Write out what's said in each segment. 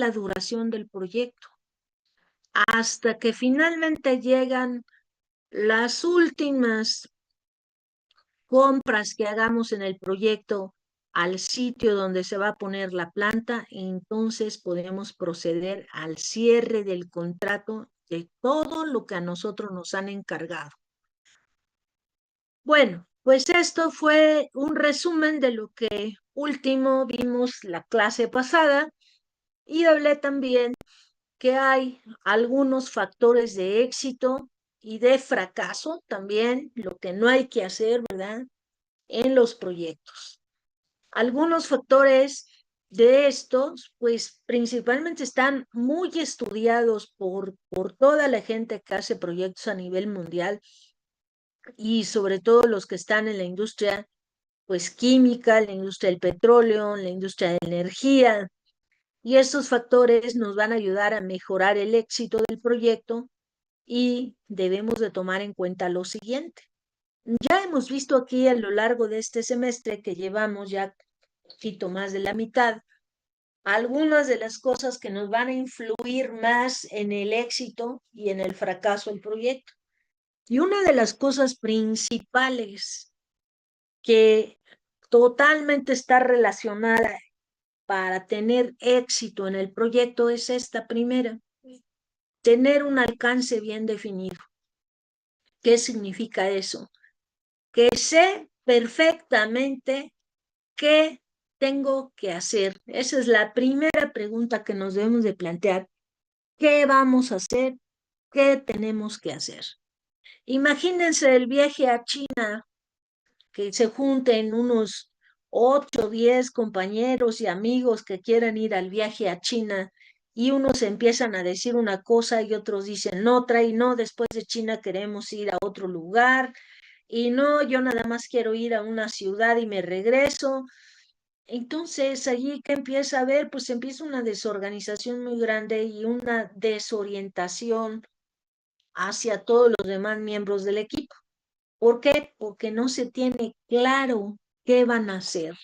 la duración del proyecto, hasta que finalmente llegan las últimas compras que hagamos en el proyecto al sitio donde se va a poner la planta, entonces podemos proceder al cierre del contrato de todo lo que a nosotros nos han encargado. Bueno, pues esto fue un resumen de lo que último vimos la clase pasada y hablé también que hay algunos factores de éxito y de fracaso también, lo que no hay que hacer, ¿verdad?, en los proyectos. Algunos factores de estos, pues principalmente están muy estudiados por toda la gente que hace proyectos a nivel mundial y sobre todo los que están en la industria, pues química, la industria del petróleo, la industria de la energía. Y estos factores nos van a ayudar a mejorar el éxito del proyecto y debemos de tomar en cuenta lo siguiente. Ya hemos visto aquí a lo largo de este semestre que llevamos ya un poquito más de la mitad, algunas de las cosas que nos van a influir más en el éxito y en el fracaso del proyecto. Y una de las cosas principales que totalmente está relacionada para tener éxito en el proyecto es esta primera: tener un alcance bien definido. ¿Qué significa eso? Que sé perfectamente qué tengo que hacer. Esa es la primera pregunta que nos debemos de plantear. ¿Qué vamos a hacer? ¿Qué tenemos que hacer? Imagínense el viaje a China, que se junten unos 8, 10 compañeros y amigos que quieran ir al viaje a China y unos empiezan a decir una cosa y otros dicen otra y no, después de China queremos ir a otro lugar y no, yo nada más quiero ir a una ciudad y me regreso. Entonces, allí que empieza a haber, pues empieza una desorganización muy grande y una desorientación hacia todos los demás miembros del equipo. ¿Por qué? Porque no se tiene claro qué van a hacer,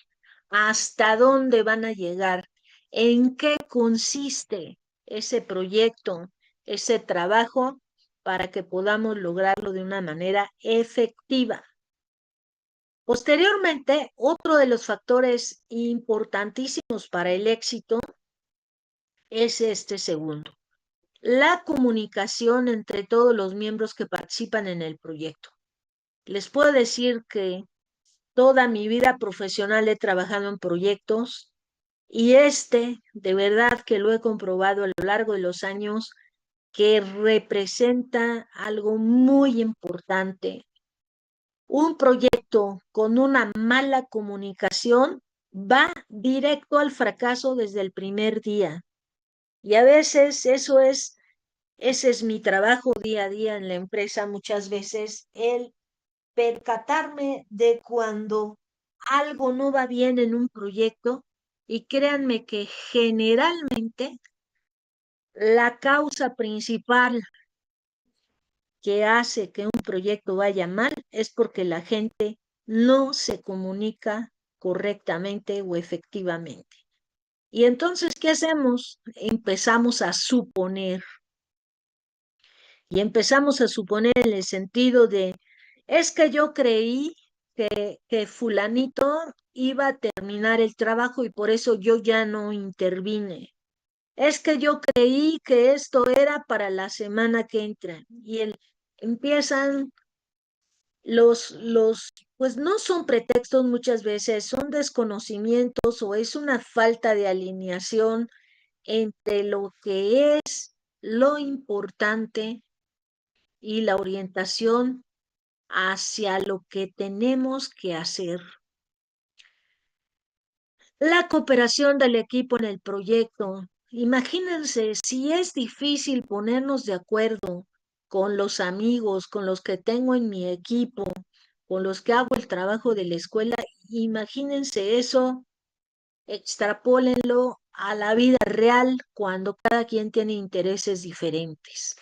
hasta dónde van a llegar, en qué consiste ese proyecto, ese trabajo, para que podamos lograrlo de una manera efectiva. Posteriormente, otro de los factores importantísimos para el éxito es este segundo: la comunicación entre todos los miembros que participan en el proyecto. Les puedo decir que toda mi vida profesional he trabajado en proyectos y de verdad que lo he comprobado a lo largo de los años, que representa algo muy importante. Un proyecto con una mala comunicación va directo al fracaso desde el primer día. Y a veces ese es mi trabajo día a día en la empresa, muchas veces el percatarme de cuando algo no va bien en un proyecto, y créanme que generalmente la causa principal que hace que un proyecto vaya mal es porque la gente no se comunica correctamente o efectivamente. Y entonces, ¿qué hacemos? Empezamos a suponer. Y empezamos a suponer en el sentido de, es que yo creí que fulanito iba a terminar el trabajo y por eso yo ya no intervine. Es que yo creí que esto era para la semana que entra. Y empiezan pues no son pretextos muchas veces, son desconocimientos o es una falta de alineación entre lo que es lo importante y la orientación hacia lo que tenemos que hacer. La cooperación del equipo en el proyecto. Imagínense si es difícil ponernos de acuerdo con los amigos, con los que tengo en mi equipo, con los que hago el trabajo de la escuela. Imagínense eso, extrapólenlo a la vida real cuando cada quien tiene intereses diferentes.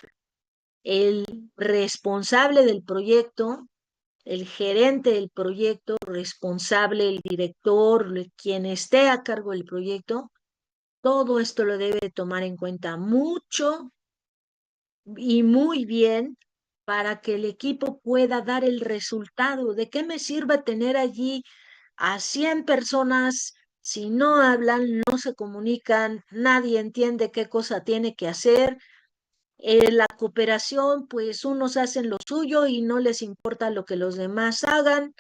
El responsable del proyecto, el gerente del proyecto, responsable, el director, quien esté a cargo del proyecto, Todo esto lo debe tomar en cuenta mucho y muy bien para que el equipo pueda dar el resultado. ¿De qué me sirve tener allí a 100 personas si no hablan, no se comunican, nadie entiende qué cosa tiene que hacer? La cooperación, pues unos hacen lo suyo y no les importa lo que los demás hagan.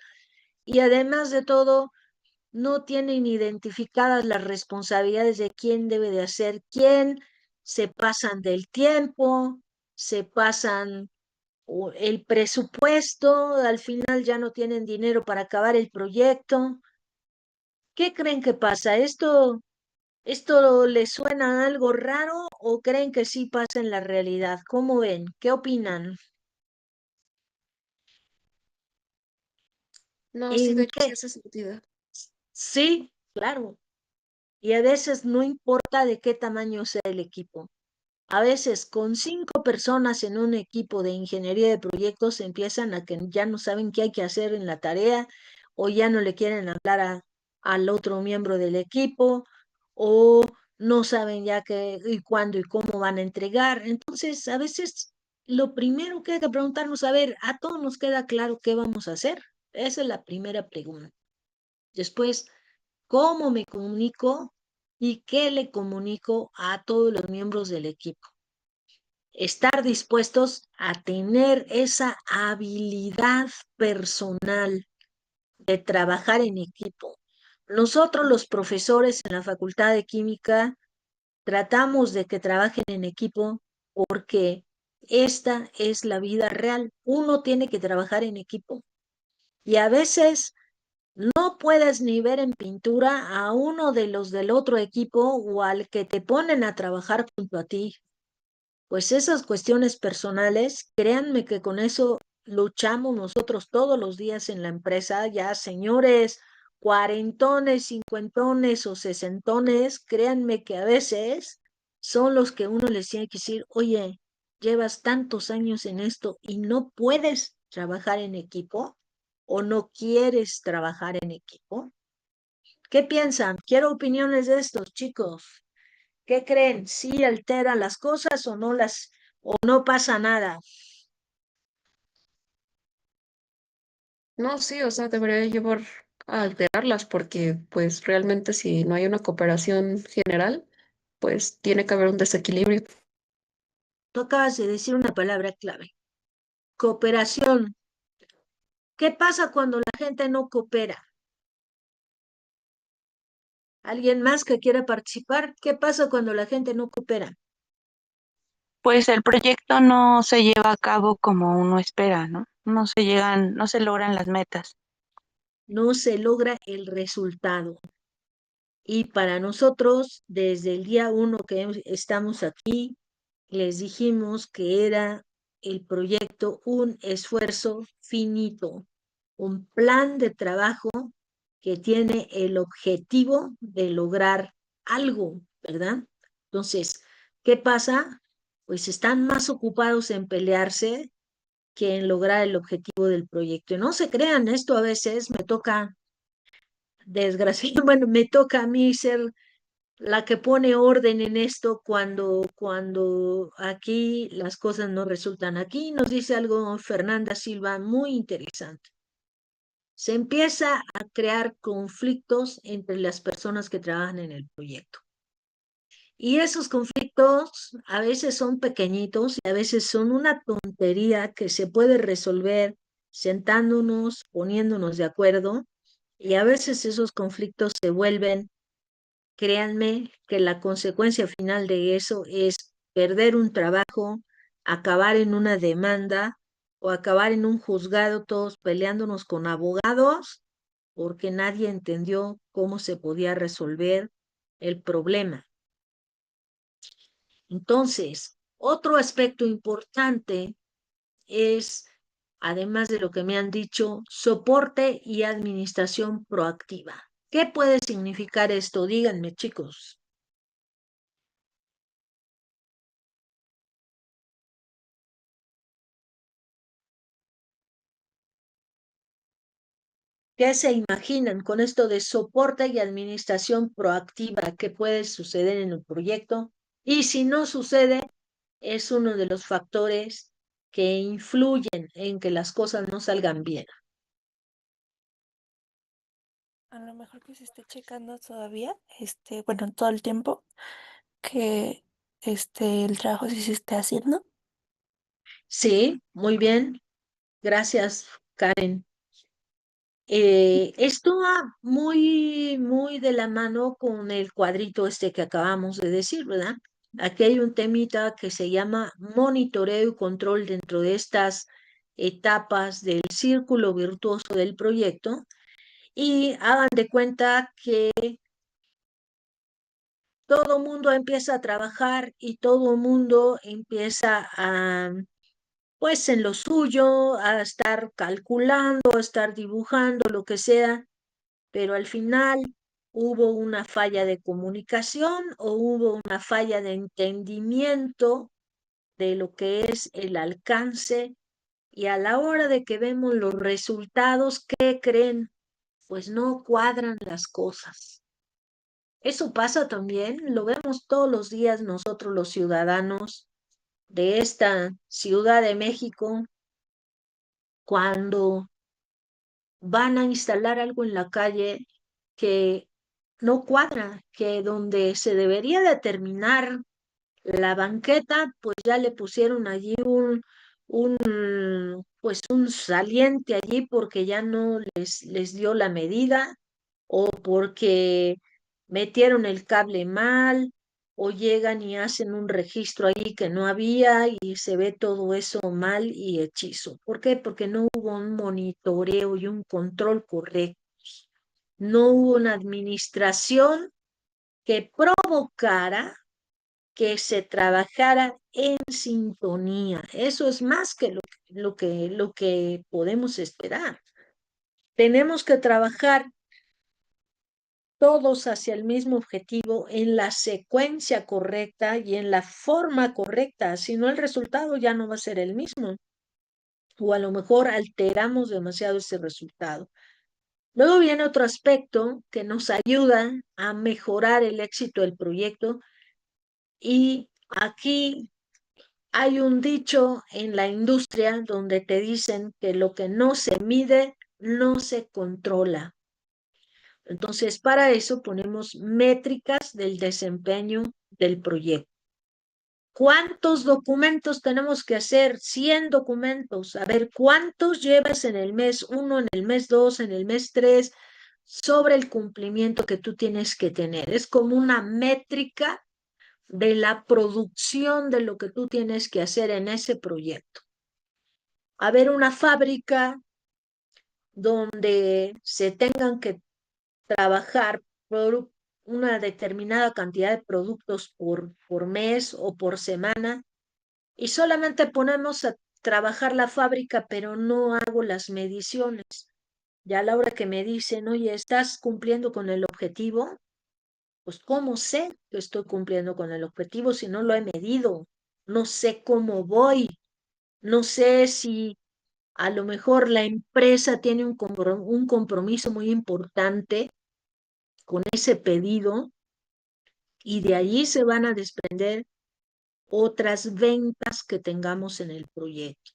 Y además de todo, no tienen identificadas las responsabilidades de quién debe de hacer quién, se pasan del tiempo, se pasan el presupuesto, al final ya no tienen dinero para acabar el proyecto. ¿Qué creen que pasa? ¿Esto les suena a algo raro o creen que sí pasa en la realidad? ¿Cómo ven? ¿Qué opinan? No, sí, de ¿En hecho sí qué? hace sentido. Sí, claro. Y a veces no importa de qué tamaño sea el equipo. A veces con 5 personas en un equipo de ingeniería de proyectos empiezan a que ya no saben qué hay que hacer en la tarea o ya no le quieren hablar al otro miembro del equipo o no saben ya qué y cuándo y cómo van a entregar. Entonces, a veces lo primero que hay que preguntarnos, a ver, ¿a todos nos queda claro qué vamos a hacer? Esa es la primera pregunta. Después, ¿cómo me comunico y qué le comunico a todos los miembros del equipo? Estar dispuestos a tener esa habilidad personal de trabajar en equipo. Nosotros los profesores en la Facultad de Química tratamos de que trabajen en equipo porque esta es la vida real. Uno tiene que trabajar en equipo y a veces no puedes ni ver en pintura a uno de los del otro equipo o al que te ponen a trabajar junto a ti. Pues esas cuestiones personales, créanme que con eso luchamos nosotros todos los días en la empresa, ya señores cuarentones, cincuentones o sesentones, créanme que a veces son los que uno les tiene que decir, oye, llevas tantos años en esto y no puedes trabajar en equipo o no quieres trabajar en equipo. ¿Qué piensan? Quiero opiniones de estos chicos. ¿Qué creen? ¿Sí altera las cosas o no o no pasa nada? No, sí, o sea, debería llevar a alterarlas porque pues realmente si no hay una cooperación general, pues tiene que haber un desequilibrio. Tú acabas de decir una palabra clave. Cooperación. ¿Qué pasa cuando la gente no coopera? ¿Alguien más que quiera participar? ¿Qué pasa cuando la gente no coopera? Pues el proyecto no se lleva a cabo como uno espera, ¿no? No se logran las metas. No se logra el resultado. Y para nosotros, desde el día uno que estamos aquí, les dijimos que era el proyecto un esfuerzo finito, un plan de trabajo que tiene el objetivo de lograr algo, ¿verdad? Entonces, ¿qué pasa? Pues están más ocupados en pelearse que en lograr el objetivo del proyecto. Y no se crean, esto a veces me toca, desgraciadamente, bueno, me toca a mí ser la que pone orden en esto cuando aquí las cosas no resultan. Aquí nos dice algo Fernanda Silva muy interesante. Se empieza a crear conflictos entre las personas que trabajan en el proyecto. Y esos conflictos a veces son pequeñitos y a veces son una tontería que se puede resolver sentándonos, poniéndonos de acuerdo. Y a veces esos conflictos se vuelven, créanme, que la consecuencia final de eso es perder un trabajo, acabar en una demanda o acabar en un juzgado todos peleándonos con abogados porque nadie entendió cómo se podía resolver el problema. Entonces, otro aspecto importante es, además de lo que me han dicho, soporte y administración proactiva. ¿Qué puede significar esto? Díganme, chicos. ¿Qué se imaginan con esto de soporte y administración proactiva que puede suceder en el proyecto? Y si no sucede, es uno de los factores que influyen en que las cosas no salgan bien. A lo mejor que se esté checando todavía, bueno, todo el tiempo que el trabajo sí se esté haciendo. Sí, muy bien. Gracias, Karen. Esto va muy de la mano con el cuadrito este que acabamos de decir, ¿verdad? Aquí hay un temita que se llama monitoreo y control dentro de estas etapas del círculo virtuoso del proyecto. Y hagan de cuenta que todo mundo empieza a trabajar y todo mundo empieza a, pues en lo suyo, a estar calculando, a estar dibujando, lo que sea, pero al final hubo una falla de comunicación o hubo una falla de entendimiento de lo que es el alcance y a la hora de que vemos los resultados, ¿qué creen? Pues no cuadran las cosas. Eso pasa también, lo vemos todos los días nosotros los ciudadanos de esta Ciudad de México cuando van a instalar algo en la calle que no cuadra, que donde se debería determinar la banqueta, pues ya le pusieron allí pues un saliente allí porque ya no les dio la medida o porque metieron el cable mal o llegan y hacen un registro ahí que no había y se ve todo eso mal y hechizo. ¿Por qué? Porque no hubo un monitoreo y un control correcto. No hubo una administración que provocara que se trabajara en sintonía. Eso es más que lo que podemos esperar. Tenemos que trabajar todos hacia el mismo objetivo en la secuencia correcta y en la forma correcta, si no el resultado ya no va a ser el mismo o a lo mejor alteramos demasiado ese resultado. Luego viene otro aspecto que nos ayuda a mejorar el éxito del proyecto y aquí hay un dicho en la industria donde te dicen que lo que no se mide no se controla. Entonces, para eso ponemos métricas del desempeño del proyecto. ¿Cuántos documentos tenemos que hacer? 100 documentos. A ver, ¿cuántos llevas en el mes 1, en el mes 2, en el mes 3 sobre el cumplimiento que tú tienes que tener? Es como una métrica de la producción de lo que tú tienes que hacer en ese proyecto. A ver, una fábrica donde se tengan que trabajar por una determinada cantidad de productos por mes o por semana y solamente ponemos a trabajar la fábrica, pero no hago las mediciones. Ya a la hora que me dicen, oye, ¿estás cumpliendo con el objetivo? Pues ¿cómo sé que estoy cumpliendo con el objetivo si no lo he medido? No sé cómo voy, no sé si a lo mejor la empresa tiene un compromiso muy importante con ese pedido y de allí se van a desprender otras ventas que tengamos en el proyecto.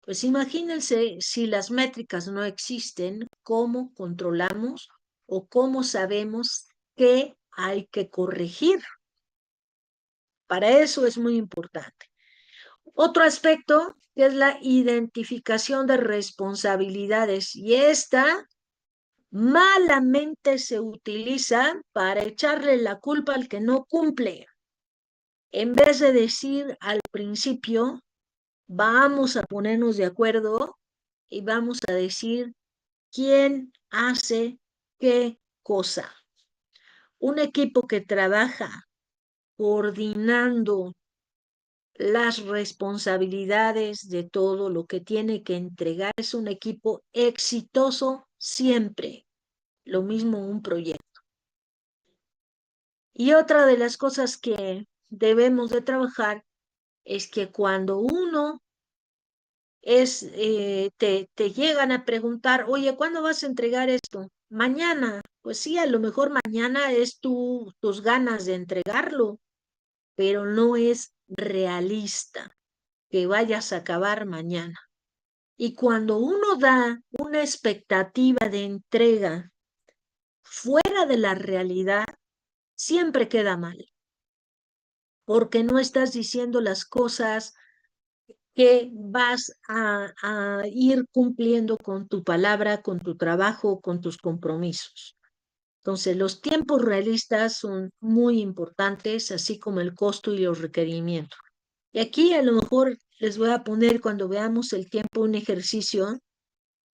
Pues imagínense si las métricas no existen, ¿cómo controlamos o cómo sabemos qué hay que corregir? Para eso es muy importante. Otro aspecto que es la identificación de responsabilidades y esta malamente se utiliza para echarle la culpa al que no cumple. En vez de decir al principio, vamos a ponernos de acuerdo y vamos a decir quién hace qué cosa. Un equipo que trabaja coordinando las responsabilidades de todo lo que tiene que entregar es un equipo exitoso siempre. Lo mismo un proyecto. Y otra de las cosas que debemos de trabajar es que cuando uno te llegan a preguntar, oye, ¿cuándo vas a entregar esto? Mañana. Pues sí, a lo mejor mañana es tus ganas de entregarlo, pero no es realista que vayas a acabar mañana. Y cuando uno da una expectativa de entrega fuera de la realidad, siempre queda mal, porque no estás diciendo las cosas que vas a ir cumpliendo con tu palabra, con tu trabajo, con tus compromisos. Entonces, los tiempos realistas son muy importantes, así como el costo y los requerimientos. Y aquí a lo mejor les voy a poner, cuando veamos el tiempo, un ejercicio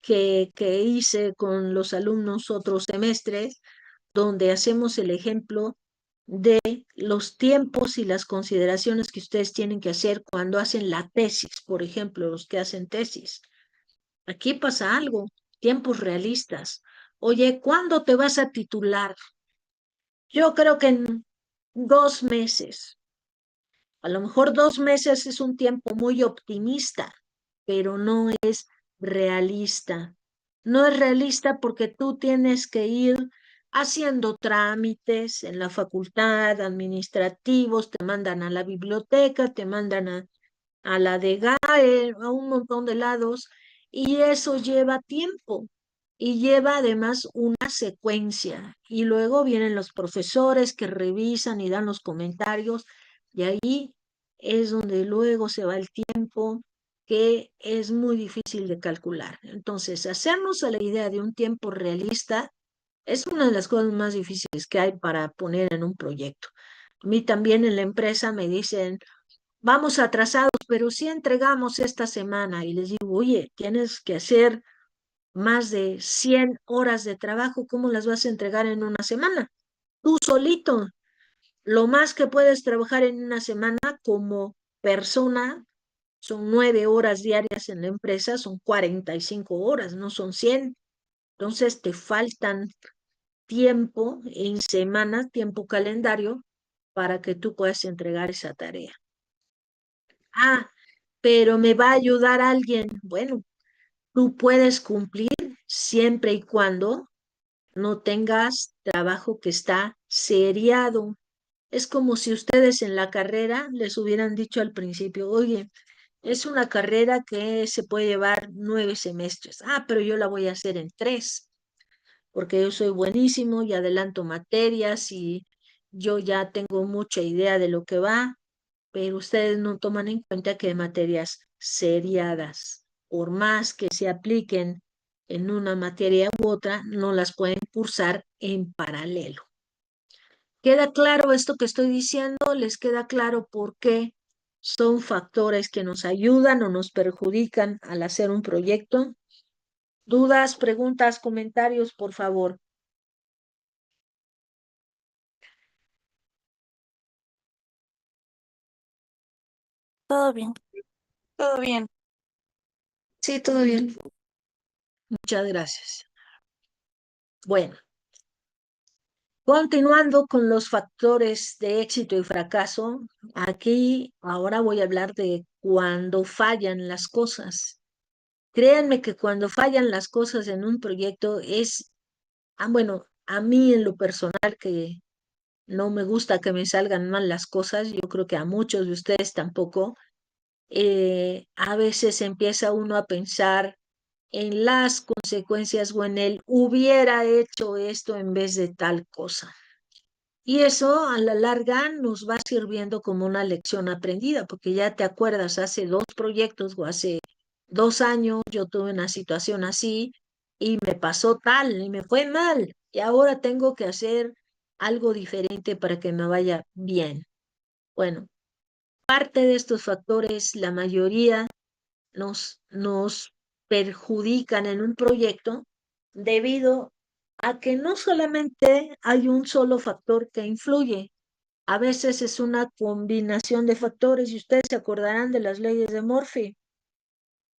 que hice con los alumnos otros semestres, donde hacemos el ejemplo de los tiempos y las consideraciones que ustedes tienen que hacer cuando hacen la tesis, por ejemplo, los que hacen tesis. Aquí pasa algo, tiempos realistas. Oye, ¿cuándo te vas a titular? Yo creo que en 2 meses. A lo mejor 2 meses es un tiempo muy optimista, pero no es realista. No es realista porque tú tienes que ir haciendo trámites en la facultad, administrativos, te mandan a la biblioteca, te mandan a la de GAE, a un montón de lados, y eso lleva tiempo y lleva además una secuencia. Y luego vienen los profesores que revisan y dan los comentarios, y ahí es donde luego se va el tiempo, que es muy difícil de calcular. Entonces, hacernos a la idea de un tiempo realista es una de las cosas más difíciles que hay para poner en un proyecto. A mí también en la empresa me dicen, vamos atrasados, pero sí entregamos esta semana. Y les digo, oye, tienes que hacer más de 100 horas de trabajo, ¿cómo las vas a entregar en una semana? Tú solito. Lo más que puedes trabajar en una semana como persona son 9 horas diarias en la empresa, son 45 horas, no son 100. Entonces te faltan tiempo en semana, tiempo calendario, para que tú puedas entregar esa tarea. Ah, pero me va a ayudar alguien. Bueno, tú puedes cumplir siempre y cuando no tengas trabajo que está seriado. Es como si ustedes en la carrera les hubieran dicho al principio, oye, es una carrera que se puede llevar 9 semestres. Ah, pero yo la voy a hacer en 3, porque yo soy buenísimo y adelanto materias y yo ya tengo mucha idea de lo que va, pero ustedes no toman en cuenta que hay materias seriadas, por más que se apliquen en una materia u otra, no las pueden cursar en paralelo. ¿Queda claro esto que estoy diciendo? ¿Les queda claro por qué son factores que nos ayudan o nos perjudican al hacer un proyecto? ¿Dudas, preguntas, comentarios, por favor? Todo bien. Todo bien. Sí, todo bien. Muchas gracias. Bueno, continuando con los factores de éxito y fracaso, aquí ahora voy a hablar de cuando fallan las cosas. Créanme que cuando fallan las cosas en un proyecto bueno, a mí en lo personal que no me gusta que me salgan mal las cosas, yo creo que a muchos de ustedes tampoco, a veces empieza uno a pensar en las consecuencias o en el hubiera hecho esto en vez de tal cosa. Y eso a la larga nos va sirviendo como una lección aprendida, porque ya te acuerdas, hace 2 proyectos o hace 2 años yo tuve una situación así y me pasó tal y me fue mal y ahora tengo que hacer algo diferente para que me vaya bien. Bueno, parte de estos factores, la mayoría nos perjudican en un proyecto debido a que no solamente hay un solo factor que influye, a veces es una combinación de factores y ustedes se acordarán de las leyes de Murphy.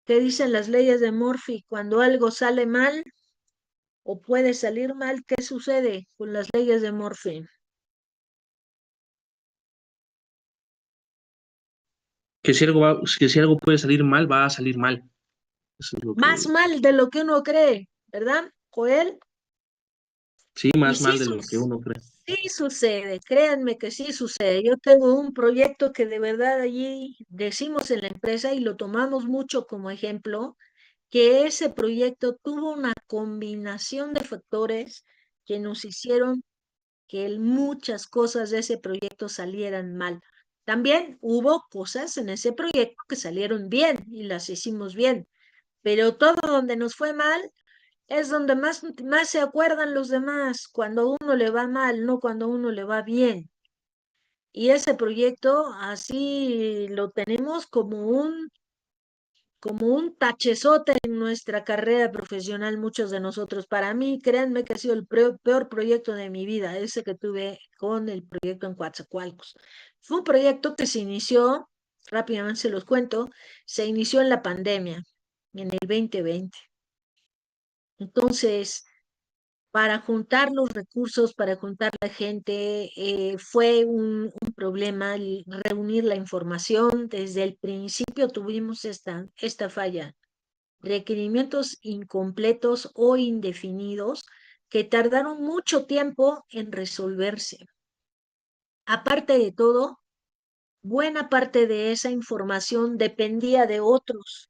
¿Qué dicen las leyes de Murphy? Cuando algo sale mal o puede salir mal, ¿qué sucede con las leyes de Murphy? Que si algo puede salir mal, va a salir mal. Eso es lo Más que, mal de lo que uno cree, ¿verdad, Joel? sí, Y más mal de lo que uno cree. sí sucede, créanme que sí sucede. Yo tengo un proyecto que de verdad allí decimos en la empresa y lo tomamos mucho como ejemplo, que ese proyecto tuvo una combinación de factores que nos hicieron que muchas cosas de ese proyecto salieran mal. También hubo cosas en ese proyecto que salieron bien y las hicimos bien, pero todo donde nos fue mal es donde más se acuerdan los demás, cuando a uno le va mal, no cuando a uno le va bien. Y ese proyecto así lo tenemos como un tachezote en nuestra carrera profesional, muchos de nosotros. Para mí, créanme que ha sido el peor proyecto de mi vida, ese que tuve con el proyecto en Coatzacoalcos. Fue un proyecto que se inició, rápidamente se los cuento, se inició en la pandemia, en el 2020. Entonces, para juntar los recursos, para juntar la gente, fue un problema reunir la información. Desde el principio tuvimos esta falla, requerimientos incompletos o indefinidos que tardaron mucho tiempo en resolverse. Aparte de todo, buena parte de esa información dependía de otros.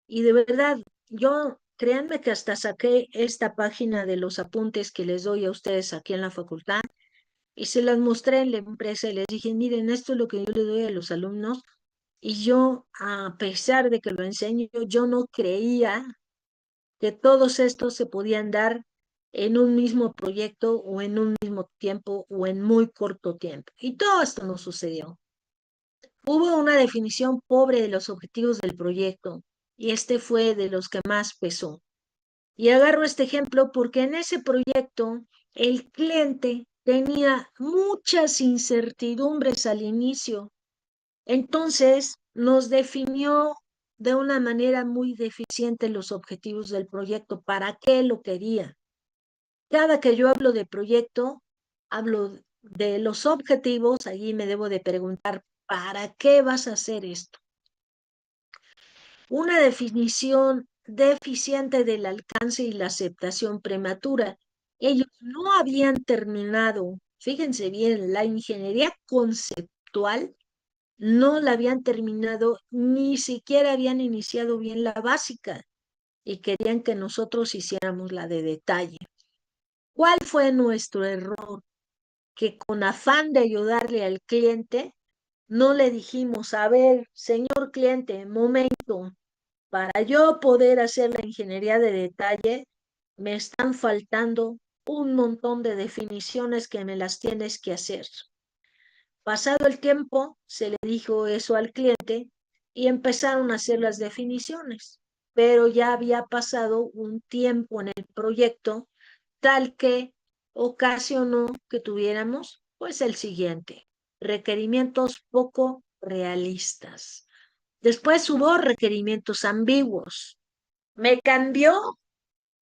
Y de verdad, yo, créanme que hasta saqué esta página de los apuntes que les doy a ustedes aquí en la facultad y se las mostré en la empresa y les dije, miren, esto es lo que yo le doy a los alumnos. Y yo, a pesar de que lo enseño, yo no creía que todos estos se podían dar en un mismo proyecto o en un mismo tiempo o en muy corto tiempo. Y todo esto no sucedió. Hubo una definición pobre de los objetivos del proyecto y este fue de los que más pesó. Y agarro este ejemplo porque en ese proyecto el cliente tenía muchas incertidumbres al inicio. Entonces nos definió de una manera muy deficiente los objetivos del proyecto, para qué lo quería. Cada que yo hablo de proyecto, hablo de los objetivos, allí me debo de preguntar, ¿para qué vas a hacer esto? Una definición deficiente del alcance y la aceptación prematura. Ellos no habían terminado, fíjense bien, la ingeniería conceptual no la habían terminado, ni siquiera habían iniciado bien la básica y querían que nosotros hiciéramos la de detalle. ¿Cuál fue nuestro error? Que con afán de ayudarle al cliente, no le dijimos, a ver, señor cliente, momento, para yo poder hacer la ingeniería de detalle, me están faltando un montón de definiciones que me las tienes que hacer. Pasado el tiempo, se le dijo eso al cliente y empezaron a hacer las definiciones, pero ya había pasado un tiempo en el proyecto tal que ocasionó que tuviéramos pues el siguiente, requerimientos poco realistas. Después hubo requerimientos ambiguos. Me cambió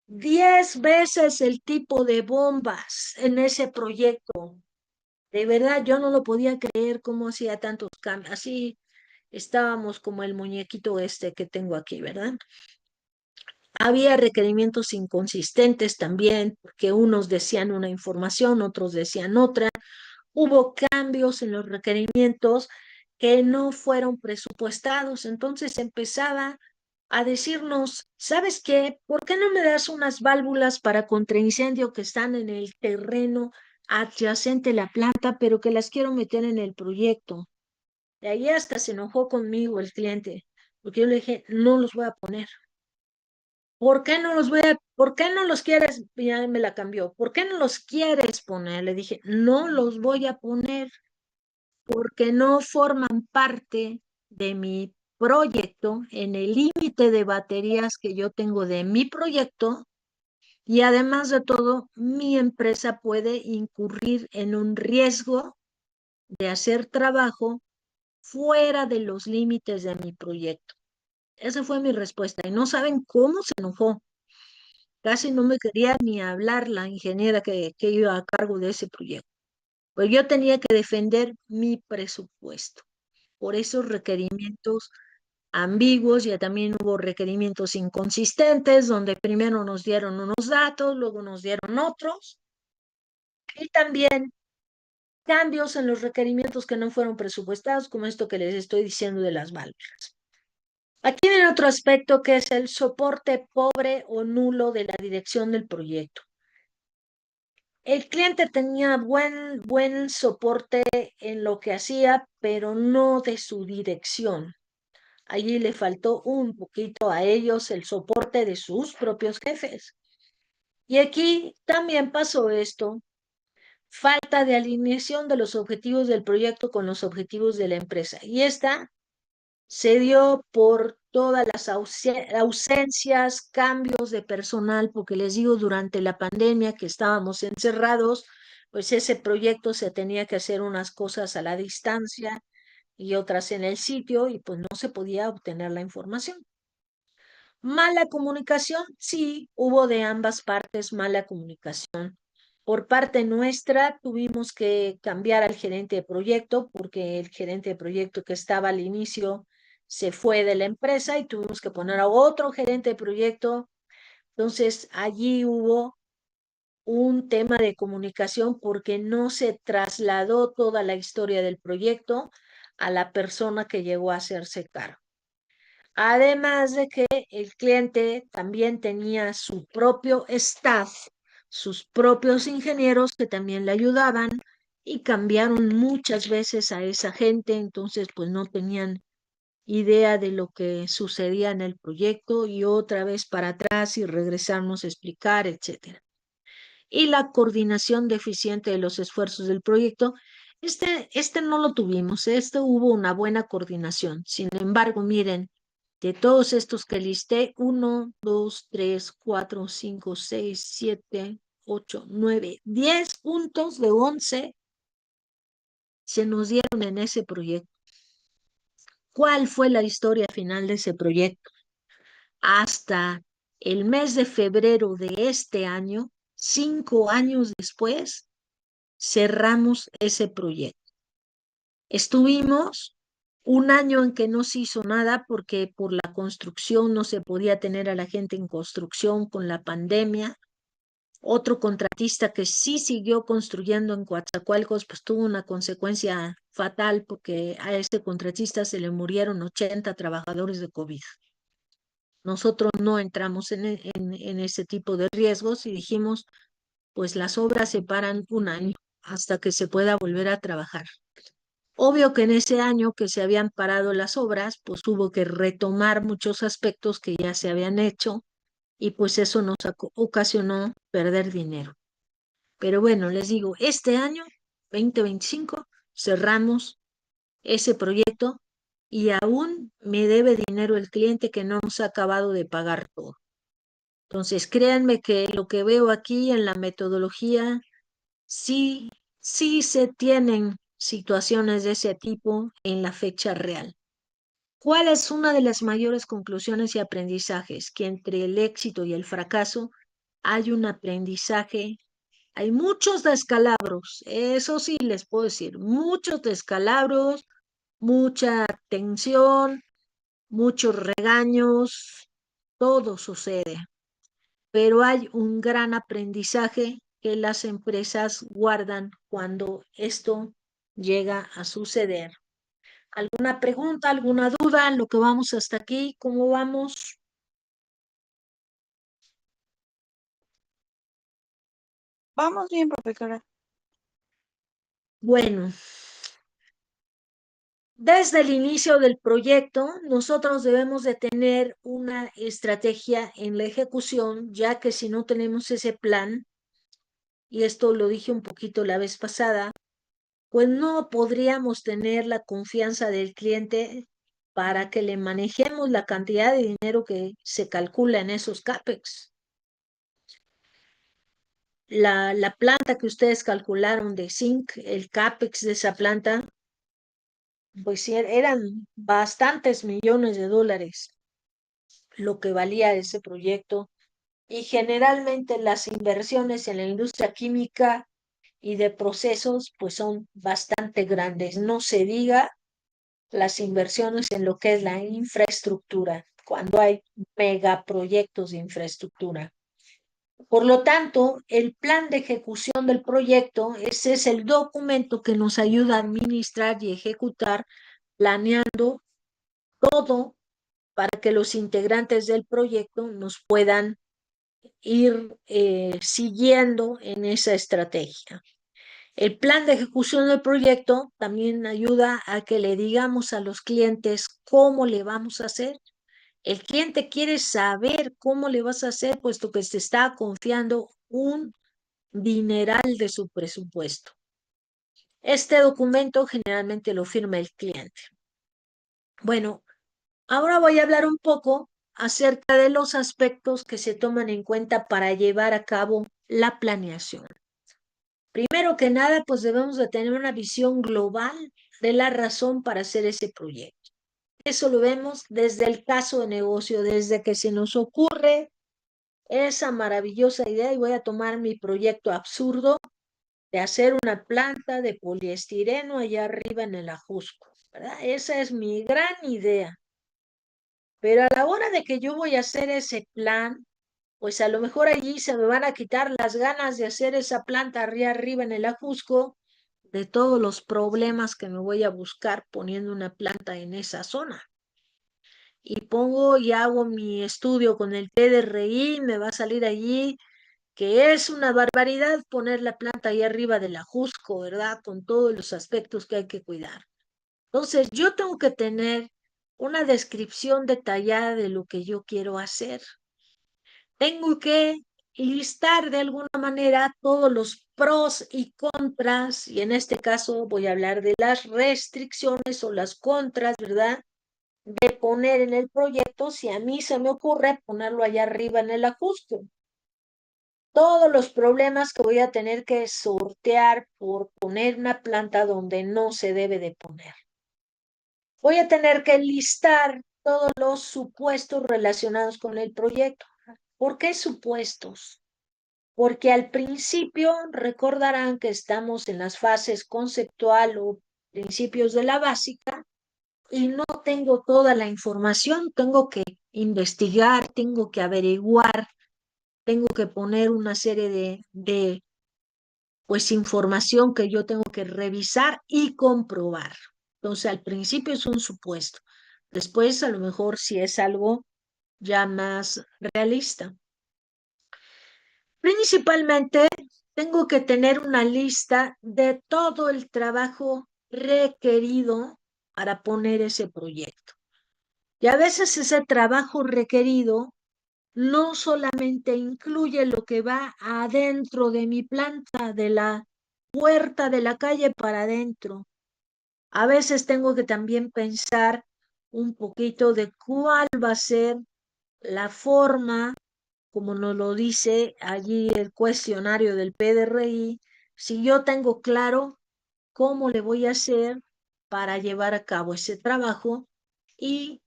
10 veces el tipo de bombas en ese proyecto. De verdad, yo no lo podía creer cómo hacía tantos cambios. Así estábamos como el muñequito este que tengo aquí, ¿verdad? Había requerimientos inconsistentes también, porque unos decían una información, otros decían otra. Hubo cambios en los requerimientos que no fueron presupuestados. Entonces empezaba a decirnos, ¿sabes qué? ¿Por qué no me das unas válvulas para contraincendio que están en el terreno adyacente a la planta, pero que las quiero meter en el proyecto? De ahí hasta se enojó conmigo el cliente, porque yo le dije, no los voy a poner. ¿Por qué no los quieres? Ya me la cambió. ¿Por qué no los quieres poner? Le dije, no los voy a poner porque no forman parte de mi proyecto en el límite de baterías que yo tengo de mi proyecto y además de todo, mi empresa puede incurrir en un riesgo de hacer trabajo fuera de los límites de mi proyecto. Esa fue mi respuesta y no saben cómo se enojó. Casi no me quería ni hablar la ingeniera que iba a cargo de ese proyecto. Pues yo tenía que defender mi presupuesto por esos requerimientos ambiguos, ya también hubo requerimientos inconsistentes, donde primero nos dieron unos datos, luego nos dieron otros, y también cambios en los requerimientos que no fueron presupuestados, como esto que les estoy diciendo de las válvulas. Aquí viene otro aspecto que es el soporte pobre o nulo de la dirección del proyecto. El cliente tenía buen soporte en lo que hacía, pero no de su dirección. Allí le faltó un poquito a ellos el soporte de sus propios jefes. Y aquí también pasó esto, falta de alineación de los objetivos del proyecto con los objetivos de la empresa. Y esta se dio por todas las ausencias, cambios de personal, porque les digo, durante la pandemia que estábamos encerrados, pues ese proyecto se tenía que hacer unas cosas a la distancia y otras en el sitio y pues no se podía obtener la información. Mala comunicación, sí, hubo de ambas partes mala comunicación. Por parte nuestra tuvimos que cambiar al gerente de proyecto porque el gerente de proyecto que estaba al inicio se fue de la empresa y tuvimos que poner a otro gerente de proyecto. Entonces allí hubo un tema de comunicación porque no se trasladó toda la historia del proyecto a la persona que llegó a hacerse cargo. Además de que el cliente también tenía su propio staff, sus propios ingenieros que también le ayudaban y cambiaron muchas veces a esa gente, entonces pues no tenían idea de lo que sucedía en el proyecto y otra vez para atrás y regresarnos a explicar, etcétera. Y la coordinación deficiente de los esfuerzos del proyecto, este no lo tuvimos, hubo una buena coordinación. Sin embargo, miren, de todos estos que listé, 1, 2, 3, 4, 5, 6, 7, 8, 9, 10 puntos de 11 se nos dieron en ese proyecto. ¿Cuál fue la historia final de ese proyecto? Hasta el mes de febrero de este año, 5 años después, cerramos ese proyecto. Estuvimos un año en que no se hizo nada porque por la construcción no se podía tener a la gente en construcción con la pandemia. Otro contratista que sí siguió construyendo en Coatzacoalcos, pues tuvo una consecuencia fatal porque a este contratista se le murieron 80 trabajadores de COVID. Nosotros no entramos en ese tipo de riesgos y dijimos, pues las obras se paran un año hasta que se pueda volver a trabajar. Obvio que en ese año que se habían parado las obras, pues hubo que retomar muchos aspectos que ya se habían hecho y pues eso nos ocasionó perder dinero. Pero bueno, les digo, este año, 2025, cerramos ese proyecto y aún me debe dinero el cliente que no nos ha acabado de pagar todo. Entonces, créanme que lo que veo aquí en la metodología, sí se tienen situaciones de ese tipo en la fecha real. ¿Cuál es una de las mayores conclusiones y aprendizajes? Que entre el éxito y el fracaso hay un aprendizaje, hay muchos descalabros, eso sí les puedo decir, muchos descalabros, mucha tensión, muchos regaños, todo sucede, pero hay un gran aprendizaje que las empresas guardan cuando esto llega a suceder. ¿Alguna pregunta, alguna duda en lo que vamos hasta aquí? ¿Cómo vamos? Vamos bien, profesora. Bueno, desde el inicio del proyecto, nosotros debemos de tener una estrategia en la ejecución, ya que si no tenemos ese plan, y esto lo dije un poquito la vez pasada, pues no podríamos tener la confianza del cliente para que le manejemos la cantidad de dinero que se calcula en esos CAPEX. La planta que ustedes calcularon de zinc, el CAPEX de esa planta, pues sí, eran bastantes millones de dólares lo que valía ese proyecto. Y generalmente las inversiones en la industria química y de procesos pues son bastante grandes. No se diga las inversiones en lo que es la infraestructura, cuando hay megaproyectos de infraestructura. Por lo tanto, el plan de ejecución del proyecto, ese es el documento que nos ayuda a administrar y ejecutar, planeando todo para que los integrantes del proyecto nos puedan ir siguiendo en esa estrategia. El plan de ejecución del proyecto también ayuda a que le digamos a los clientes cómo le vamos a hacer. El cliente quiere saber cómo le vas a hacer, puesto que se está confiando un dineral de su presupuesto. Este documento generalmente lo firma el cliente. Bueno, ahora voy a hablar un poco acerca de los aspectos que se toman en cuenta para llevar a cabo la planeación. Primero que nada, pues debemos de tener una visión global de la razón para hacer ese proyecto. Eso lo vemos desde el caso de negocio, desde que se nos ocurre esa maravillosa idea, y voy a tomar mi proyecto absurdo de hacer una planta de poliestireno allá arriba en el Ajusco, ¿verdad? Esa es mi gran idea. Pero a la hora de que yo voy a hacer ese plan, pues a lo mejor allí se me van a quitar las ganas de hacer esa planta allá arriba en el Ajusco, de todos los problemas que me voy a buscar poniendo una planta en esa zona. Y pongo y hago mi estudio con el PDRI, me va a salir allí que es una barbaridad poner la planta ahí arriba del Ajusco, ¿verdad? Con todos los aspectos que hay que cuidar. Entonces, yo tengo que tener una descripción detallada de lo que yo quiero hacer. Tengo que listar de alguna manera todos los pros y contras, y en este caso voy a hablar de las restricciones o las contras, ¿verdad? De poner en el proyecto, si a mí se me ocurre ponerlo allá arriba en el Ajusco. Todos los problemas que voy a tener que sortear por poner una planta donde no se debe de poner. Voy a tener que listar todos los supuestos relacionados con el proyecto. ¿Por qué supuestos? Porque al principio recordarán que estamos en las fases conceptual o principios de la básica y no tengo toda la información, tengo que investigar, tengo que averiguar, tengo que poner una serie de pues información que yo tengo que revisar y comprobar. Entonces, al principio es un supuesto. Después, a lo mejor, si es algo ya más realista. Principalmente, tengo que tener una lista de todo el trabajo requerido para poner ese proyecto. Y a veces ese trabajo requerido no solamente incluye lo que va adentro de mi planta, de la puerta de la calle para adentro. A veces tengo que también pensar un poquito de cuál va a ser la forma, como nos lo dice allí el cuestionario del PDRI, si yo tengo claro cómo le voy a hacer para llevar a cabo ese trabajo y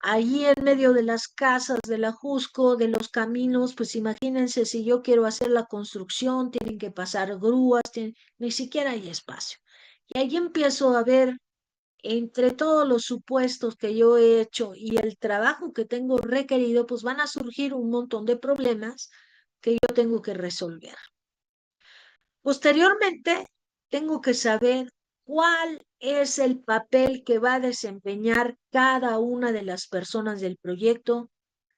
allí en medio de las casas del Ajusco, de los caminos, pues imagínense si yo quiero hacer la construcción, tienen que pasar grúas, ni siquiera hay espacio. Y allí empiezo a ver entre todos los supuestos que yo he hecho y el trabajo que tengo requerido, pues van a surgir un montón de problemas que yo tengo que resolver. Posteriormente, tengo que saber cuál es el papel que va a desempeñar cada una de las personas del proyecto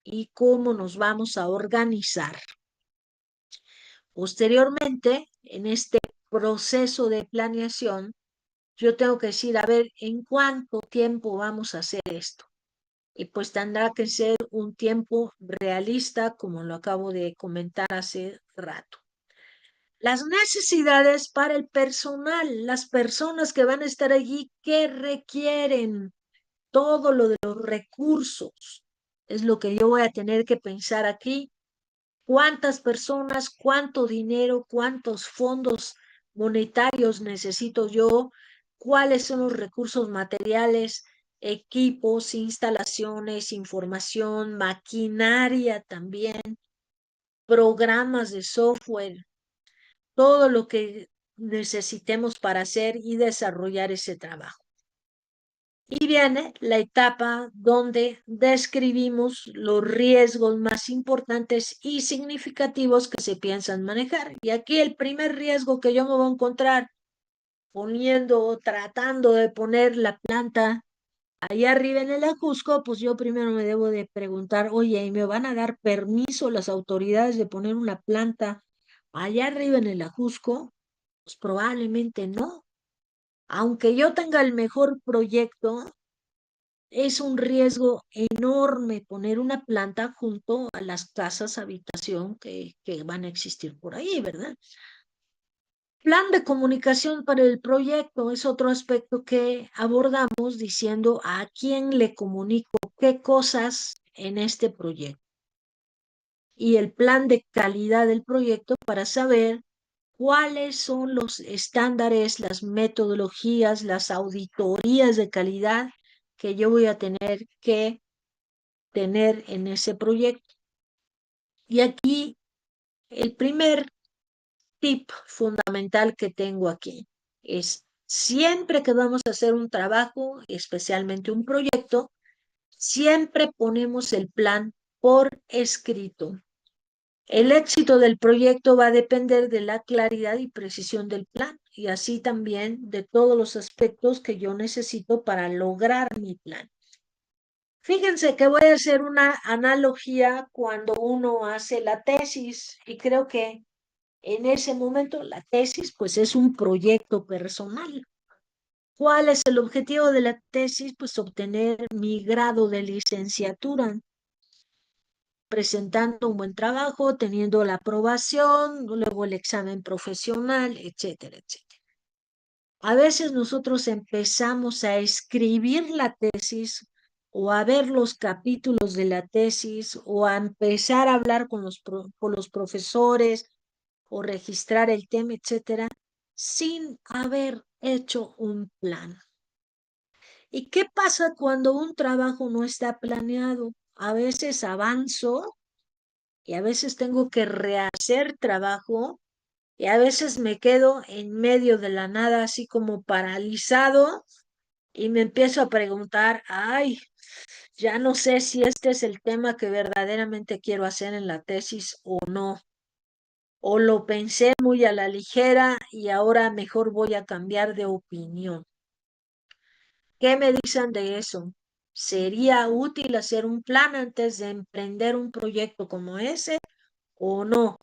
y cómo nos vamos a organizar. Posteriormente, en este proceso de planeación, yo tengo que decir, a ver, ¿en cuánto tiempo vamos a hacer esto? Y pues tendrá que ser un tiempo realista, como lo acabo de comentar hace rato. Las necesidades para el personal, las personas que van a estar allí, ¿qué requieren? Todo lo de los recursos es lo que yo voy a tener que pensar aquí. ¿Cuántas personas, cuánto dinero, cuántos fondos monetarios necesito yo? ¿Cuáles son los recursos materiales, equipos, instalaciones, información, maquinaria también, programas de software? Todo lo que necesitemos para hacer y desarrollar ese trabajo. Y viene la etapa donde describimos los riesgos más importantes y significativos que se piensan manejar. Y aquí el primer riesgo que yo me voy a encontrar tratando de poner la planta allá arriba en el Ajusco, pues yo primero me debo de preguntar, oye, ¿y me van a dar permiso las autoridades de poner una planta allá arriba en el Ajusco? Pues probablemente no. Aunque yo tenga el mejor proyecto, es un riesgo enorme poner una planta junto a las casas habitación que van a existir por ahí, ¿verdad? Plan de comunicación para el proyecto es otro aspecto que abordamos diciendo a quién le comunico qué cosas en este proyecto. Y el plan de calidad del proyecto para saber cuáles son los estándares, las metodologías, las auditorías de calidad que yo voy a tener que tener en ese proyecto. Y aquí el primer tip fundamental que tengo aquí es siempre que vamos a hacer un trabajo, especialmente un proyecto, siempre ponemos el plan por escrito. El éxito del proyecto va a depender de la claridad y precisión del plan y así también de todos los aspectos que yo necesito para lograr mi plan. Fíjense que voy a hacer una analogía cuando uno hace la tesis y creo que en ese momento la tesis pues es un proyecto personal. ¿Cuál es el objetivo de la tesis? Pues obtener mi grado de licenciatura, presentando un buen trabajo, teniendo la aprobación, luego el examen profesional, etcétera, etcétera. A veces nosotros empezamos a escribir la tesis o a ver los capítulos de la tesis o a empezar a hablar con los profesores o registrar el tema, etcétera, sin haber hecho un plan. ¿Y qué pasa cuando un trabajo no está planeado? A veces avanzo y a veces tengo que rehacer trabajo y a veces me quedo en medio de la nada, así como paralizado y me empiezo a preguntar, ay, ya no sé si este es el tema que verdaderamente quiero hacer en la tesis o no. O lo pensé muy a la ligera y ahora mejor voy a cambiar de opinión. ¿Qué me dicen de eso? ¿Sería útil hacer un plan antes de emprender un proyecto como ese o no?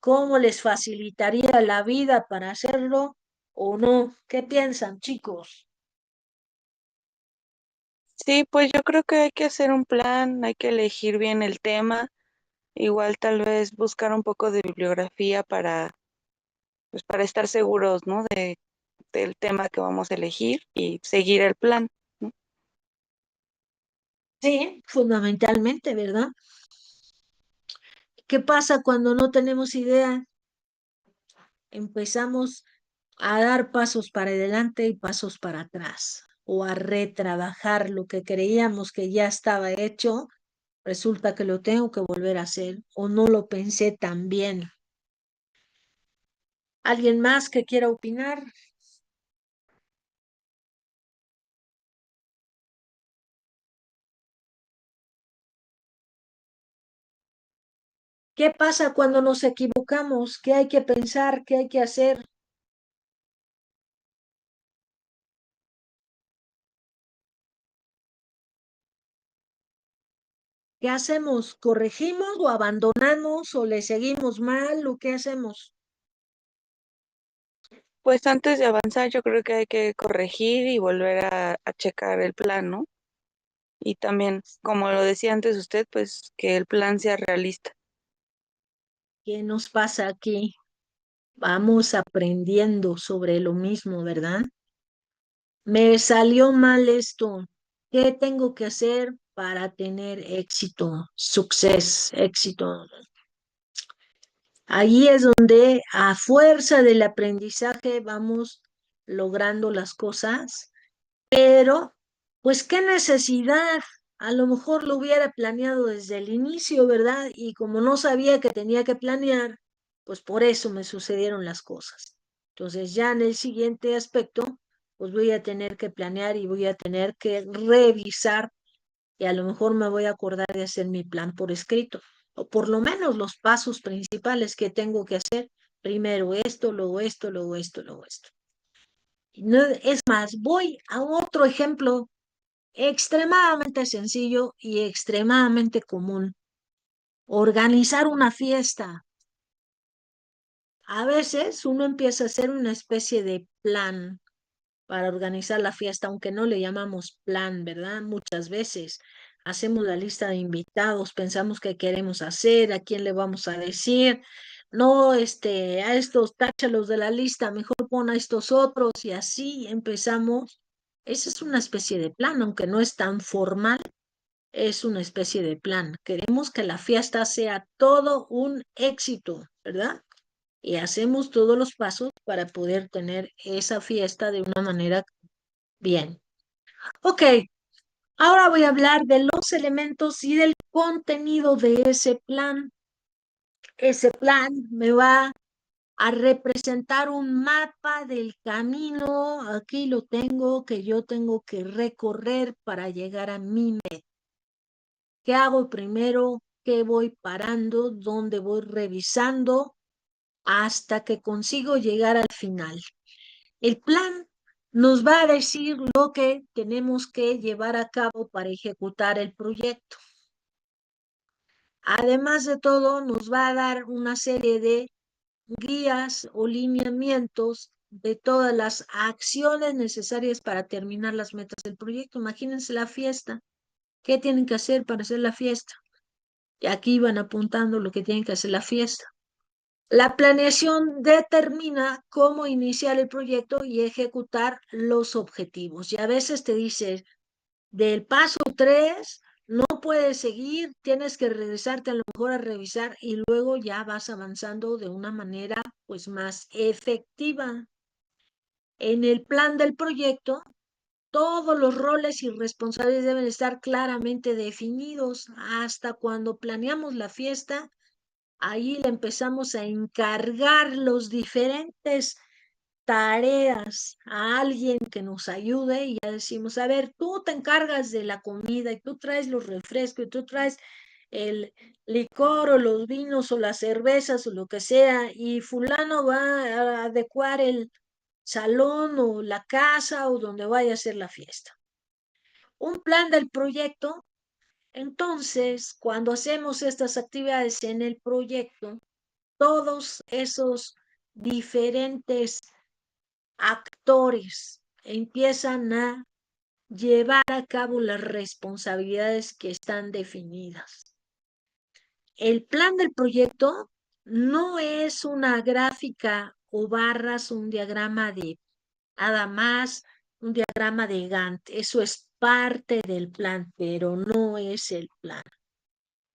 ¿Cómo les facilitaría la vida para hacerlo o no? ¿Qué piensan, chicos? Sí, pues yo creo que hay que hacer un plan, hay que elegir bien el tema, igual tal vez buscar un poco de bibliografía para, pues para estar seguros, ¿no? Del tema que vamos a elegir y seguir el plan, ¿no? Sí, fundamentalmente, ¿verdad? ¿Qué pasa cuando no tenemos idea? Empezamos a dar pasos para adelante y pasos para atrás, o a retrabajar lo que creíamos que ya estaba hecho, resulta que lo tengo que volver a hacer, o no lo pensé tan bien. ¿Alguien más que quiera opinar? ¿Qué pasa cuando nos equivocamos? ¿Qué hay que pensar? ¿Qué hay que hacer? ¿Qué hacemos? ¿Corregimos o abandonamos o le seguimos mal o qué hacemos? Pues antes de avanzar yo creo que hay que corregir y volver a checar el plan, ¿no? Y también, como lo decía antes usted, pues que el plan sea realista. ¿Qué nos pasa aquí? Vamos aprendiendo sobre lo mismo, ¿verdad? Me salió mal esto. ¿Qué tengo que hacer para tener éxito? Success, éxito. Ahí es donde a fuerza del aprendizaje vamos logrando las cosas, pero pues qué necesidad. A lo mejor lo hubiera planeado desde el inicio, ¿verdad? Y como no sabía que tenía que planear, pues por eso me sucedieron las cosas. Entonces ya en el siguiente aspecto pues voy a tener que planear y voy a tener que revisar y a lo mejor me voy a acordar de hacer mi plan por escrito, o por lo menos los pasos principales que tengo que hacer. Primero esto, luego esto, luego esto, luego esto. No, es más, voy a otro ejemplo extremadamente sencillo y extremadamente común. Organizar una fiesta. A veces uno empieza a hacer una especie de plan para organizar la fiesta, aunque no le llamamos plan, ¿verdad? Muchas veces hacemos la lista de invitados, pensamos qué queremos hacer, a quién le vamos a decir. No, a estos táchalos de la lista, mejor pon a estos otros y así empezamos. Esa es una especie de plan, aunque no es tan formal, es una especie de plan. Queremos que la fiesta sea todo un éxito, ¿verdad? Y hacemos todos los pasos para poder tener esa fiesta de una manera bien. Ok, ahora voy a hablar de los elementos y del contenido de ese plan. Ese plan me va a representar un mapa del camino. Aquí lo tengo, que yo tengo que recorrer para llegar a mi meta. ¿Qué hago primero? ¿Qué voy parando? ¿Dónde voy revisando? Hasta que consigo llegar al final. El plan nos va a decir lo que tenemos que llevar a cabo para ejecutar el proyecto. Además de todo, nos va a dar una serie de guías o lineamientos de todas las acciones necesarias para terminar las metas del proyecto. Imagínense la fiesta. ¿Qué tienen que hacer para hacer la fiesta? Y aquí van apuntando lo que tienen que hacer la fiesta. La planeación determina cómo iniciar el proyecto y ejecutar los objetivos. Y a veces te dice, del paso 3, no puedes seguir, tienes que regresarte a lo mejor a revisar y luego ya vas avanzando de una manera pues más efectiva. En el plan del proyecto, todos los roles y responsabilidades deben estar claramente definidos. Hasta cuando planeamos la fiesta, ahí le empezamos a encargar los diferentes tareas a alguien que nos ayude y ya decimos, a ver, tú te encargas de la comida y tú traes los refrescos y tú traes el licor o los vinos o las cervezas o lo que sea y fulano va a adecuar el salón o la casa o donde vaya a ser la fiesta. Un plan del proyecto. Entonces, cuando hacemos estas actividades en el proyecto, todos esos diferentes actores empiezan a llevar a cabo las responsabilidades que están definidas. El plan del proyecto no es una gráfica o barras, un diagrama de nada más, un diagrama de Gantt. Eso es parte del plan, pero no es el plan.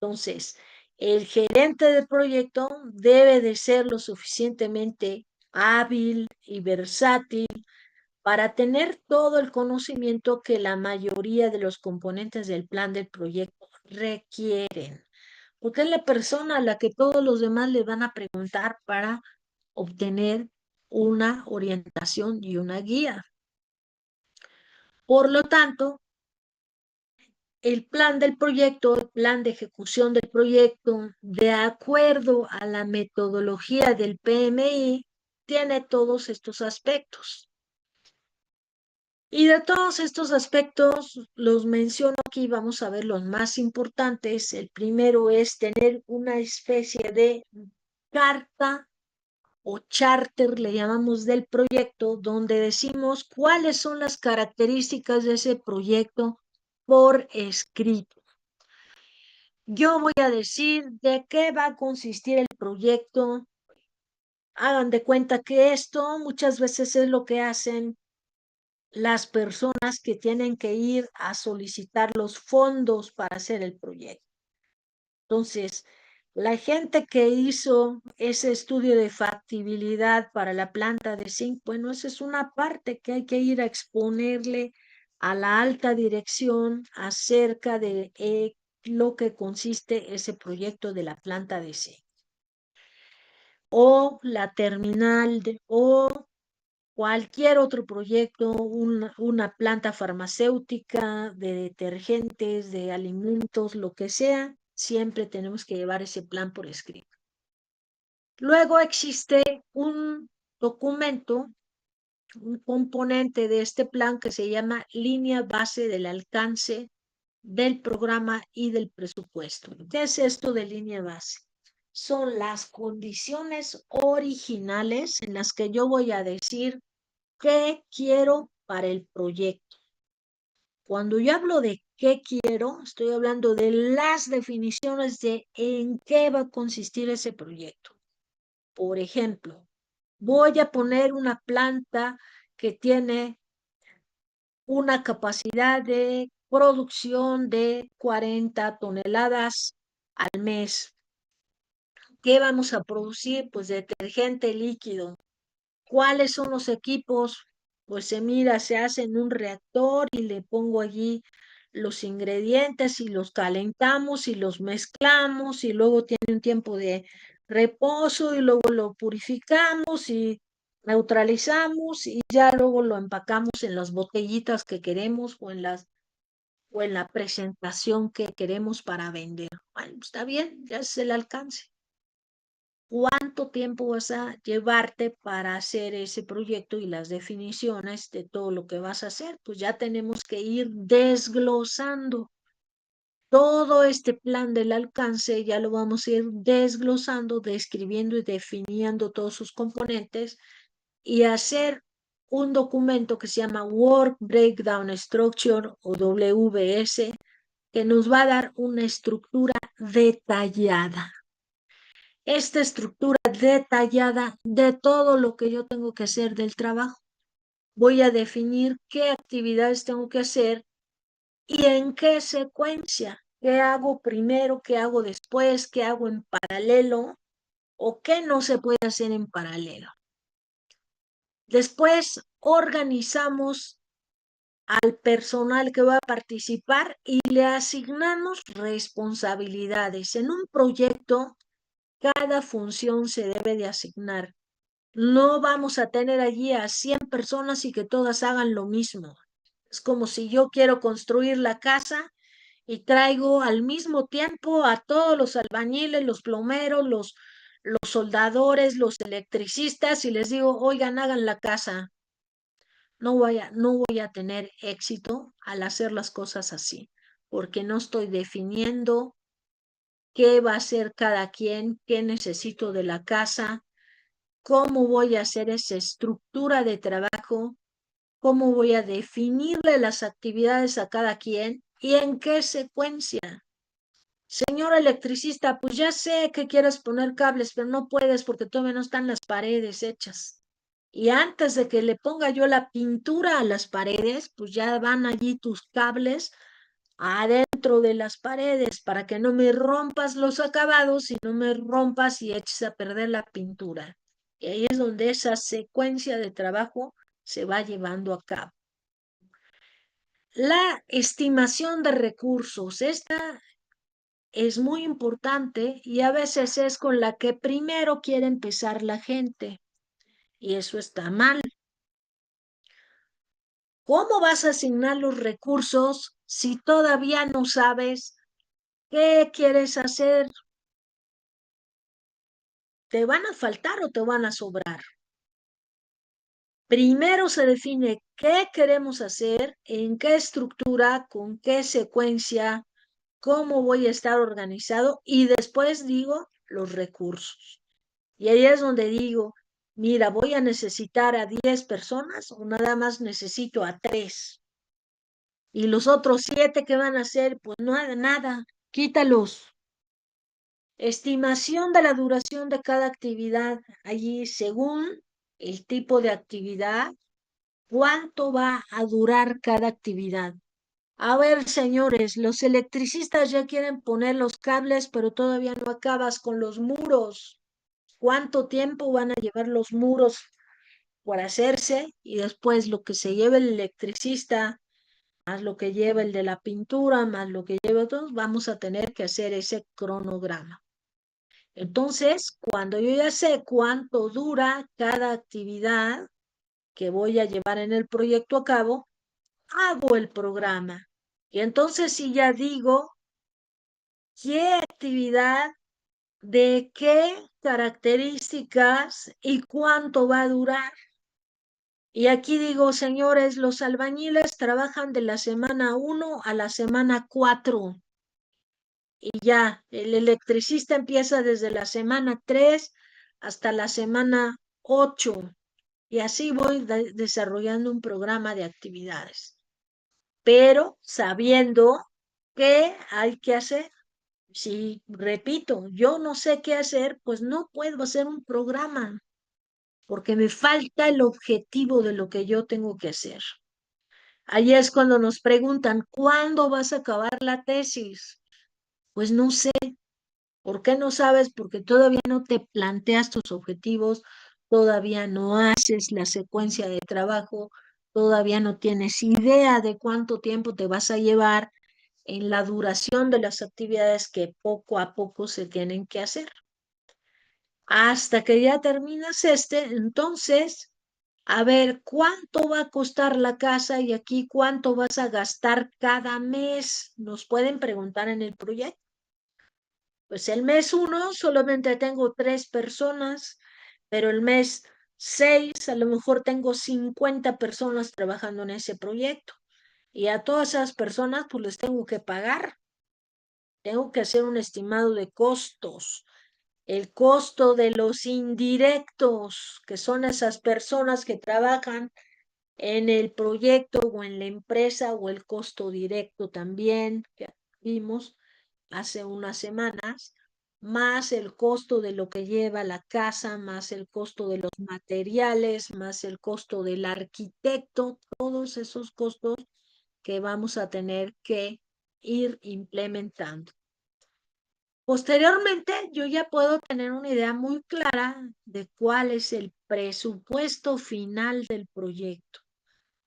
Entonces, el gerente del proyecto debe de ser lo suficientemente hábil y versátil para tener todo el conocimiento que la mayoría de los componentes del plan del proyecto requieren, porque es la persona a la que todos los demás le van a preguntar para obtener una orientación y una guía. Por lo tanto, el plan del proyecto, el plan de ejecución del proyecto, de acuerdo a la metodología del PMI, tiene todos estos aspectos. Y de todos estos aspectos, los menciono aquí, vamos a ver los más importantes. El primero es tener una especie de carta o charter, le llamamos, del proyecto, donde decimos cuáles son las características de ese proyecto por escrito. Yo voy a decir de qué va a consistir el proyecto. Hagan de cuenta que esto muchas veces es lo que hacen las personas que tienen que ir a solicitar los fondos para hacer el proyecto. Entonces, la gente que hizo ese estudio de factibilidad para la planta de zinc, bueno, esa es una parte que hay que ir a exponerle a la alta dirección acerca de lo que consiste ese proyecto de la planta de zinc. O la terminal o cualquier otro proyecto, una planta farmacéutica, de detergentes, de alimentos, lo que sea, siempre tenemos que llevar ese plan por escrito. Luego existe un documento, un componente de este plan que se llama línea base del alcance del programa y del presupuesto. ¿Qué es esto de línea base? Son las condiciones originales en las que yo voy a decir qué quiero para el proyecto. Cuando yo hablo de qué quiero, estoy hablando de las definiciones de en qué va a consistir ese proyecto. Por ejemplo, voy a poner una planta que tiene una capacidad de producción de 40 toneladas al mes. ¿Qué vamos a producir? Pues detergente líquido. ¿Cuáles son los equipos? Pues se mira, se hace en un reactor y le pongo allí los ingredientes y los calentamos y los mezclamos y luego tiene un tiempo de reposo y luego lo purificamos y neutralizamos y ya luego lo empacamos en las botellitas que queremos o en la presentación que queremos para vender. Bueno, está bien, ya es el alcance. ¿Cuánto tiempo vas a llevarte para hacer ese proyecto y las definiciones de todo lo que vas a hacer? Pues ya tenemos que ir desglosando. Todo este plan del alcance ya lo vamos a ir desglosando, describiendo y definiendo todos sus componentes y hacer un documento que se llama Work Breakdown Structure o WBS, que nos va a dar una estructura detallada. Esta estructura detallada de todo lo que yo tengo que hacer del trabajo. Voy a definir qué actividades tengo que hacer y en qué secuencia. ¿Qué hago primero? ¿Qué hago después? ¿Qué hago en paralelo? ¿O qué no se puede hacer en paralelo? Después organizamos al personal que va a participar y le asignamos responsabilidades. En un proyecto, cada función se debe de asignar. No vamos a tener allí a 100 personas y que todas hagan lo mismo. Es como si yo quiero construir la casa y traigo al mismo tiempo a todos los albañiles, los plomeros, los soldadores, los electricistas y les digo, oigan, hagan la casa. No voy a tener éxito al hacer las cosas así, porque no estoy definiendo qué va a hacer cada quien, qué necesito de la casa, cómo voy a hacer esa estructura de trabajo, cómo voy a definirle las actividades a cada quien y en qué secuencia. Señor electricista, pues ya sé que quieres poner cables, pero no puedes porque todavía no están las paredes hechas. Y antes de que le ponga yo la pintura a las paredes, pues ya van allí tus cables adentro de las paredes para que no me rompas los acabados y no me rompas y eches a perder la pintura. Y ahí es donde esa secuencia de trabajo se va llevando a cabo. La estimación de recursos, esta es muy importante y a veces es con la que primero quiere empezar la gente y eso está mal. ¿Cómo vas a asignar los recursos si todavía no sabes qué quieres hacer? ¿Te van a faltar o te van a sobrar? Primero se define qué queremos hacer, en qué estructura, con qué secuencia, cómo voy a estar organizado y después digo los recursos. Y ahí es donde digo, mira, voy a necesitar a 10 personas o nada más necesito a 3. Y los otros 7 que van a hacer, pues nada, quítalos. Estimación de la duración de cada actividad. Allí, según el tipo de actividad, ¿cuánto va a durar cada actividad? A ver, señores, los electricistas ya quieren poner los cables, pero todavía no acabas con los muros. ¿Cuánto tiempo van a llevar los muros por hacerse? Y después lo que se lleva el electricista, más lo que lleva el de la pintura, más lo que lleva todos, vamos a tener que hacer ese cronograma. Entonces, cuando yo ya sé cuánto dura cada actividad, que voy a llevar en el proyecto a cabo, hago el programa. Y entonces sí ya digo qué actividad, de qué características y cuánto va a durar. Y aquí digo, señores, los albañiles trabajan de la semana 1 a la semana 4. Y ya, el electricista empieza desde la semana 3 hasta la semana 8. Y así voy desarrollando un programa de actividades, pero sabiendo qué hay que hacer. Si, repito, yo no sé qué hacer, pues no puedo hacer un programa, porque me falta el objetivo de lo que yo tengo que hacer. Ahí es cuando nos preguntan, ¿cuándo vas a acabar la tesis? Pues no sé. ¿Por qué no sabes? Porque todavía no te planteas tus objetivos, todavía no haces la secuencia de trabajo, todavía no tienes idea de cuánto tiempo te vas a llevar en la duración de las actividades que poco a poco se tienen que hacer. Hasta que ya terminas entonces, a ver cuánto va a costar la casa y aquí cuánto vas a gastar cada mes. Nos pueden preguntar en el proyecto. Pues el mes 1 solamente tengo 3 personas, pero el mes 6 a lo mejor tengo 50 personas trabajando en ese proyecto. Y a todas esas personas pues les tengo que pagar. Tengo que hacer un estimado de costos. El costo de los indirectos, que son esas personas que trabajan en el proyecto o en la empresa, o el costo directo también, que vimos hace unas semanas, más el costo de lo que lleva la casa, más el costo de los materiales, más el costo del arquitecto, todos esos costos que vamos a tener que ir implementando. Posteriormente, yo ya puedo tener una idea muy clara de cuál es el presupuesto final del proyecto.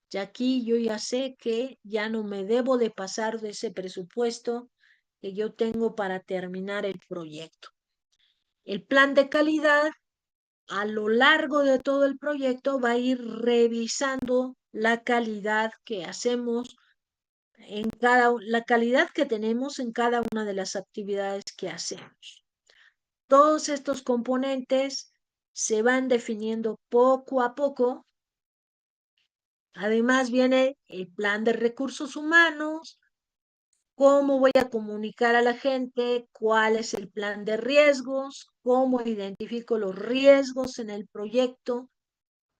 Y aquí yo ya sé que ya no me debo de pasar de ese presupuesto que yo tengo para terminar el proyecto. El plan de calidad a lo largo de todo el proyecto va a ir revisando la calidad que hacemos la calidad que tenemos en cada una de las actividades que hacemos. Todos estos componentes se van definiendo poco a poco. Además viene el plan de recursos humanos, cómo voy a comunicar a la gente, cuál es el plan de riesgos, cómo identifico los riesgos en el proyecto,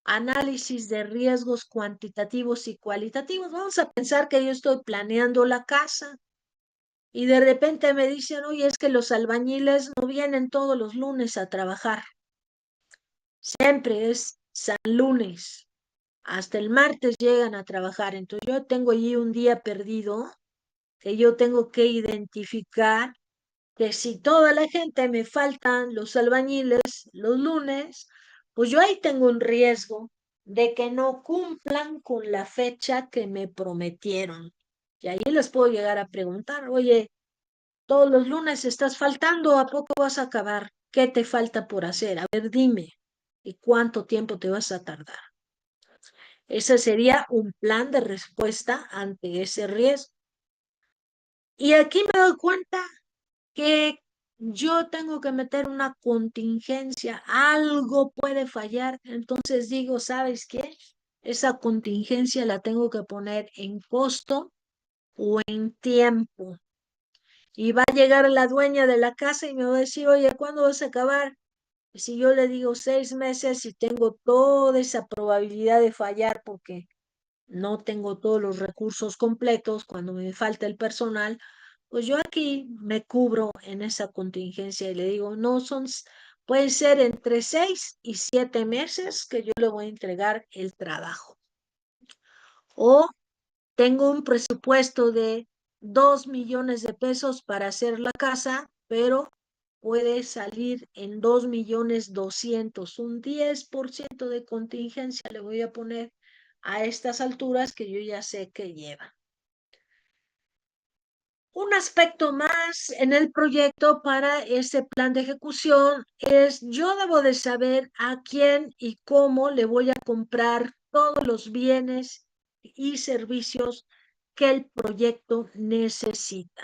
análisis de riesgos cuantitativos y cualitativos. Vamos a pensar que yo estoy planeando la casa y de repente me dicen, oye, es que los albañiles no vienen todos los lunes a trabajar. Siempre es San Lunes. Hasta el martes llegan a trabajar. Entonces yo tengo allí un día perdido que yo tengo que identificar que si toda la gente me faltan los albañiles los lunes, pues yo ahí tengo un riesgo de que no cumplan con la fecha que me prometieron. Y ahí les puedo llegar a preguntar, oye, todos los lunes estás faltando, ¿a poco vas a acabar? ¿Qué te falta por hacer? A ver, dime, ¿y cuánto tiempo te vas a tardar? Ese sería un plan de respuesta ante ese riesgo. Y aquí me doy cuenta que yo tengo que meter una contingencia, algo puede fallar, entonces digo, ¿sabes qué? Esa contingencia la tengo que poner en costo o en tiempo. Y va a llegar la dueña de la casa y me va a decir, oye, ¿cuándo vas a acabar? Y si yo le digo 6 meses y tengo toda esa probabilidad de fallar porque no tengo todos los recursos completos, cuando me falta el personal, pues yo aquí me cubro en esa contingencia y le digo, no pueden ser entre 6 y 7 meses que yo le voy a entregar el trabajo. O tengo un presupuesto de 2 millones de pesos para hacer la casa, pero puede salir en 2.200.000, un 10% de contingencia le voy a poner a estas alturas que yo ya sé que lleva. Un aspecto más en el proyecto para ese plan de ejecución es yo debo de saber a quién y cómo le voy a comprar todos los bienes y servicios que el proyecto necesita.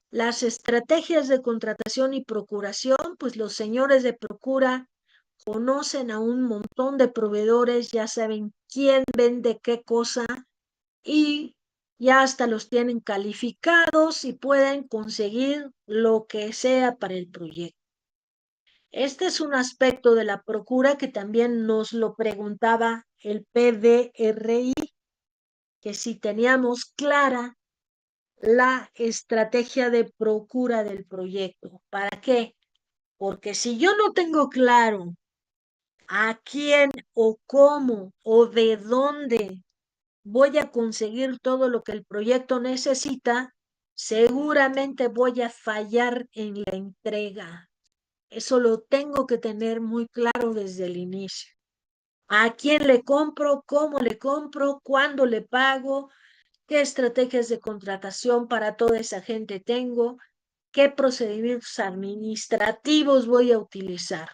Las estrategias de contratación y procuración, pues los señores de procura conocen a un montón de proveedores, ya saben quién vende qué cosa y ya hasta los tienen calificados y pueden conseguir lo que sea para el proyecto. Este es un aspecto de la procura que también nos lo preguntaba el PDRI, que si teníamos clara la estrategia de procura del proyecto. ¿Para qué? Porque si yo no tengo claro a quién o cómo o de dónde voy a conseguir todo lo que el proyecto necesita, seguramente voy a fallar en la entrega. Eso lo tengo que tener muy claro desde el inicio. ¿A quién le compro? ¿Cómo le compro? ¿Cuándo le pago? ¿Qué estrategias de contratación para toda esa gente tengo? ¿Qué procedimientos administrativos voy a utilizar?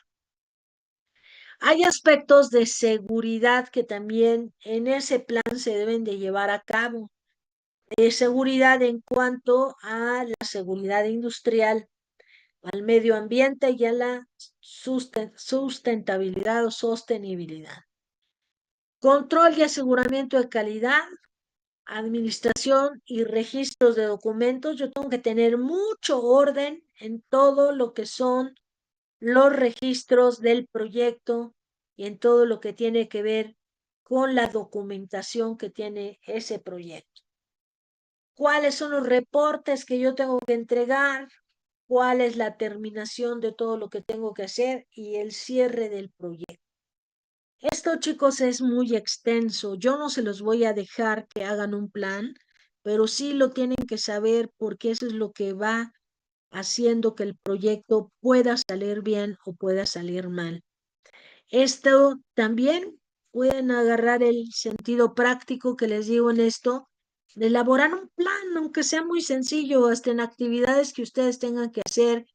Hay aspectos de seguridad que también en ese plan se deben de llevar a cabo. Seguridad en cuanto a la seguridad industrial, al medio ambiente y a la sustentabilidad o sostenibilidad. Control y aseguramiento de calidad, administración y registros de documentos. Yo tengo que tener mucho orden en todo lo que son los registros del proyecto y en todo lo que tiene que ver con la documentación que tiene ese proyecto. ¿Cuáles son los reportes que yo tengo que entregar? ¿Cuál es la terminación de todo lo que tengo que hacer y el cierre del proyecto? Esto, chicos, es muy extenso. Yo no se los voy a dejar que hagan un plan, pero sí lo tienen que saber porque eso es lo que va haciendo que el proyecto pueda salir bien o pueda salir mal. Esto también pueden agarrar el sentido práctico que les digo en esto, de elaborar un plan, aunque sea muy sencillo, hasta en actividades que ustedes tengan que hacer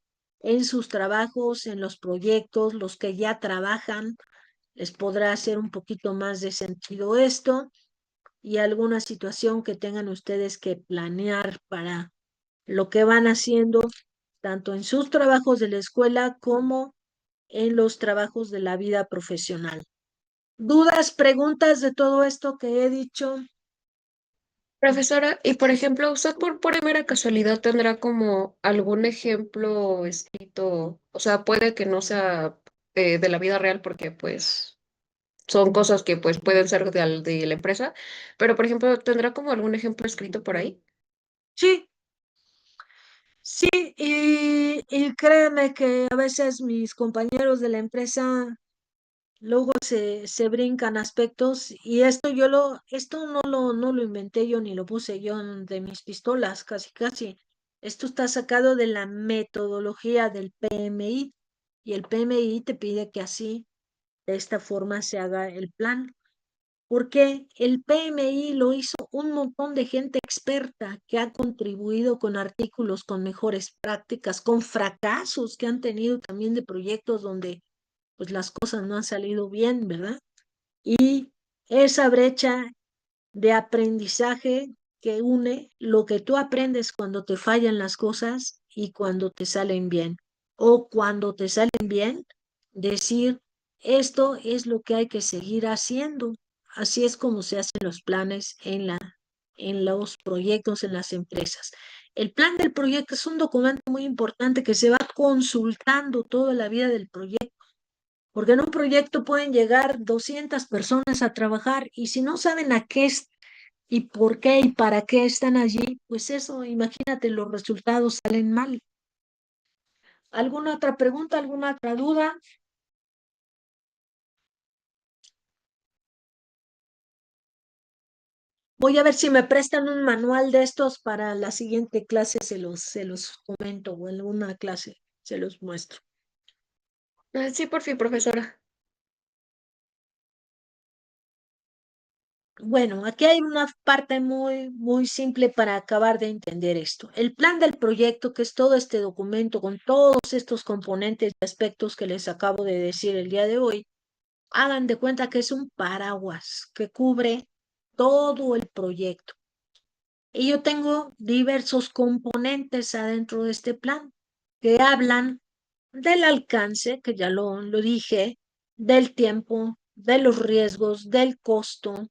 en sus trabajos, en los proyectos, los que ya trabajan, les podrá hacer un poquito más de sentido esto y alguna situación que tengan ustedes que planear para lo que van haciendo, tanto en sus trabajos de la escuela como en los trabajos de la vida profesional. ¿Dudas, preguntas de todo esto que he dicho? Profesora, y por ejemplo, ¿usted por mera casualidad tendrá como algún ejemplo escrito? O sea, puede que no sea de la vida real porque pues son cosas que pues pueden ser de la empresa, pero por ejemplo, ¿tendrá como algún ejemplo escrito por ahí? Sí, sí, y créeme que a veces mis compañeros de la empresa luego se brincan aspectos y esto no lo inventé yo ni lo puse yo de mis pistolas, casi casi. Esto está sacado de la metodología del PMI y el PMI te pide que así, de esta forma, se haga el plan. Porque el PMI lo hizo un montón de gente experta que ha contribuido con artículos, con mejores prácticas, con fracasos que han tenido también de proyectos donde pues las cosas no han salido bien, ¿verdad? Y esa brecha de aprendizaje que une lo que tú aprendes cuando te fallan las cosas y cuando te salen bien. O cuando te salen bien, decir, esto es lo que hay que seguir haciendo. Así es como se hacen los planes en los proyectos, en las empresas. El plan del proyecto es un documento muy importante que se va consultando toda la vida del proyecto porque en un proyecto pueden llegar 200 personas a trabajar y si no saben a qué es y por qué y para qué están allí, pues eso, imagínate, los resultados salen mal. ¿Alguna otra pregunta, alguna otra duda? Voy a ver si me prestan un manual de estos para la siguiente clase, se los comento o en alguna clase se los muestro. Sí, por fin, profesora. Bueno, aquí hay una parte muy simple para acabar de entender esto. El plan del proyecto, que es todo este documento con todos estos componentes y aspectos que les acabo de decir el día de hoy, Hagan de cuenta que es un paraguas que cubre todo el proyecto. Y yo tengo diversos componentes adentro de este plan que hablan del alcance, que ya lo dije, del tiempo, de los riesgos, del costo,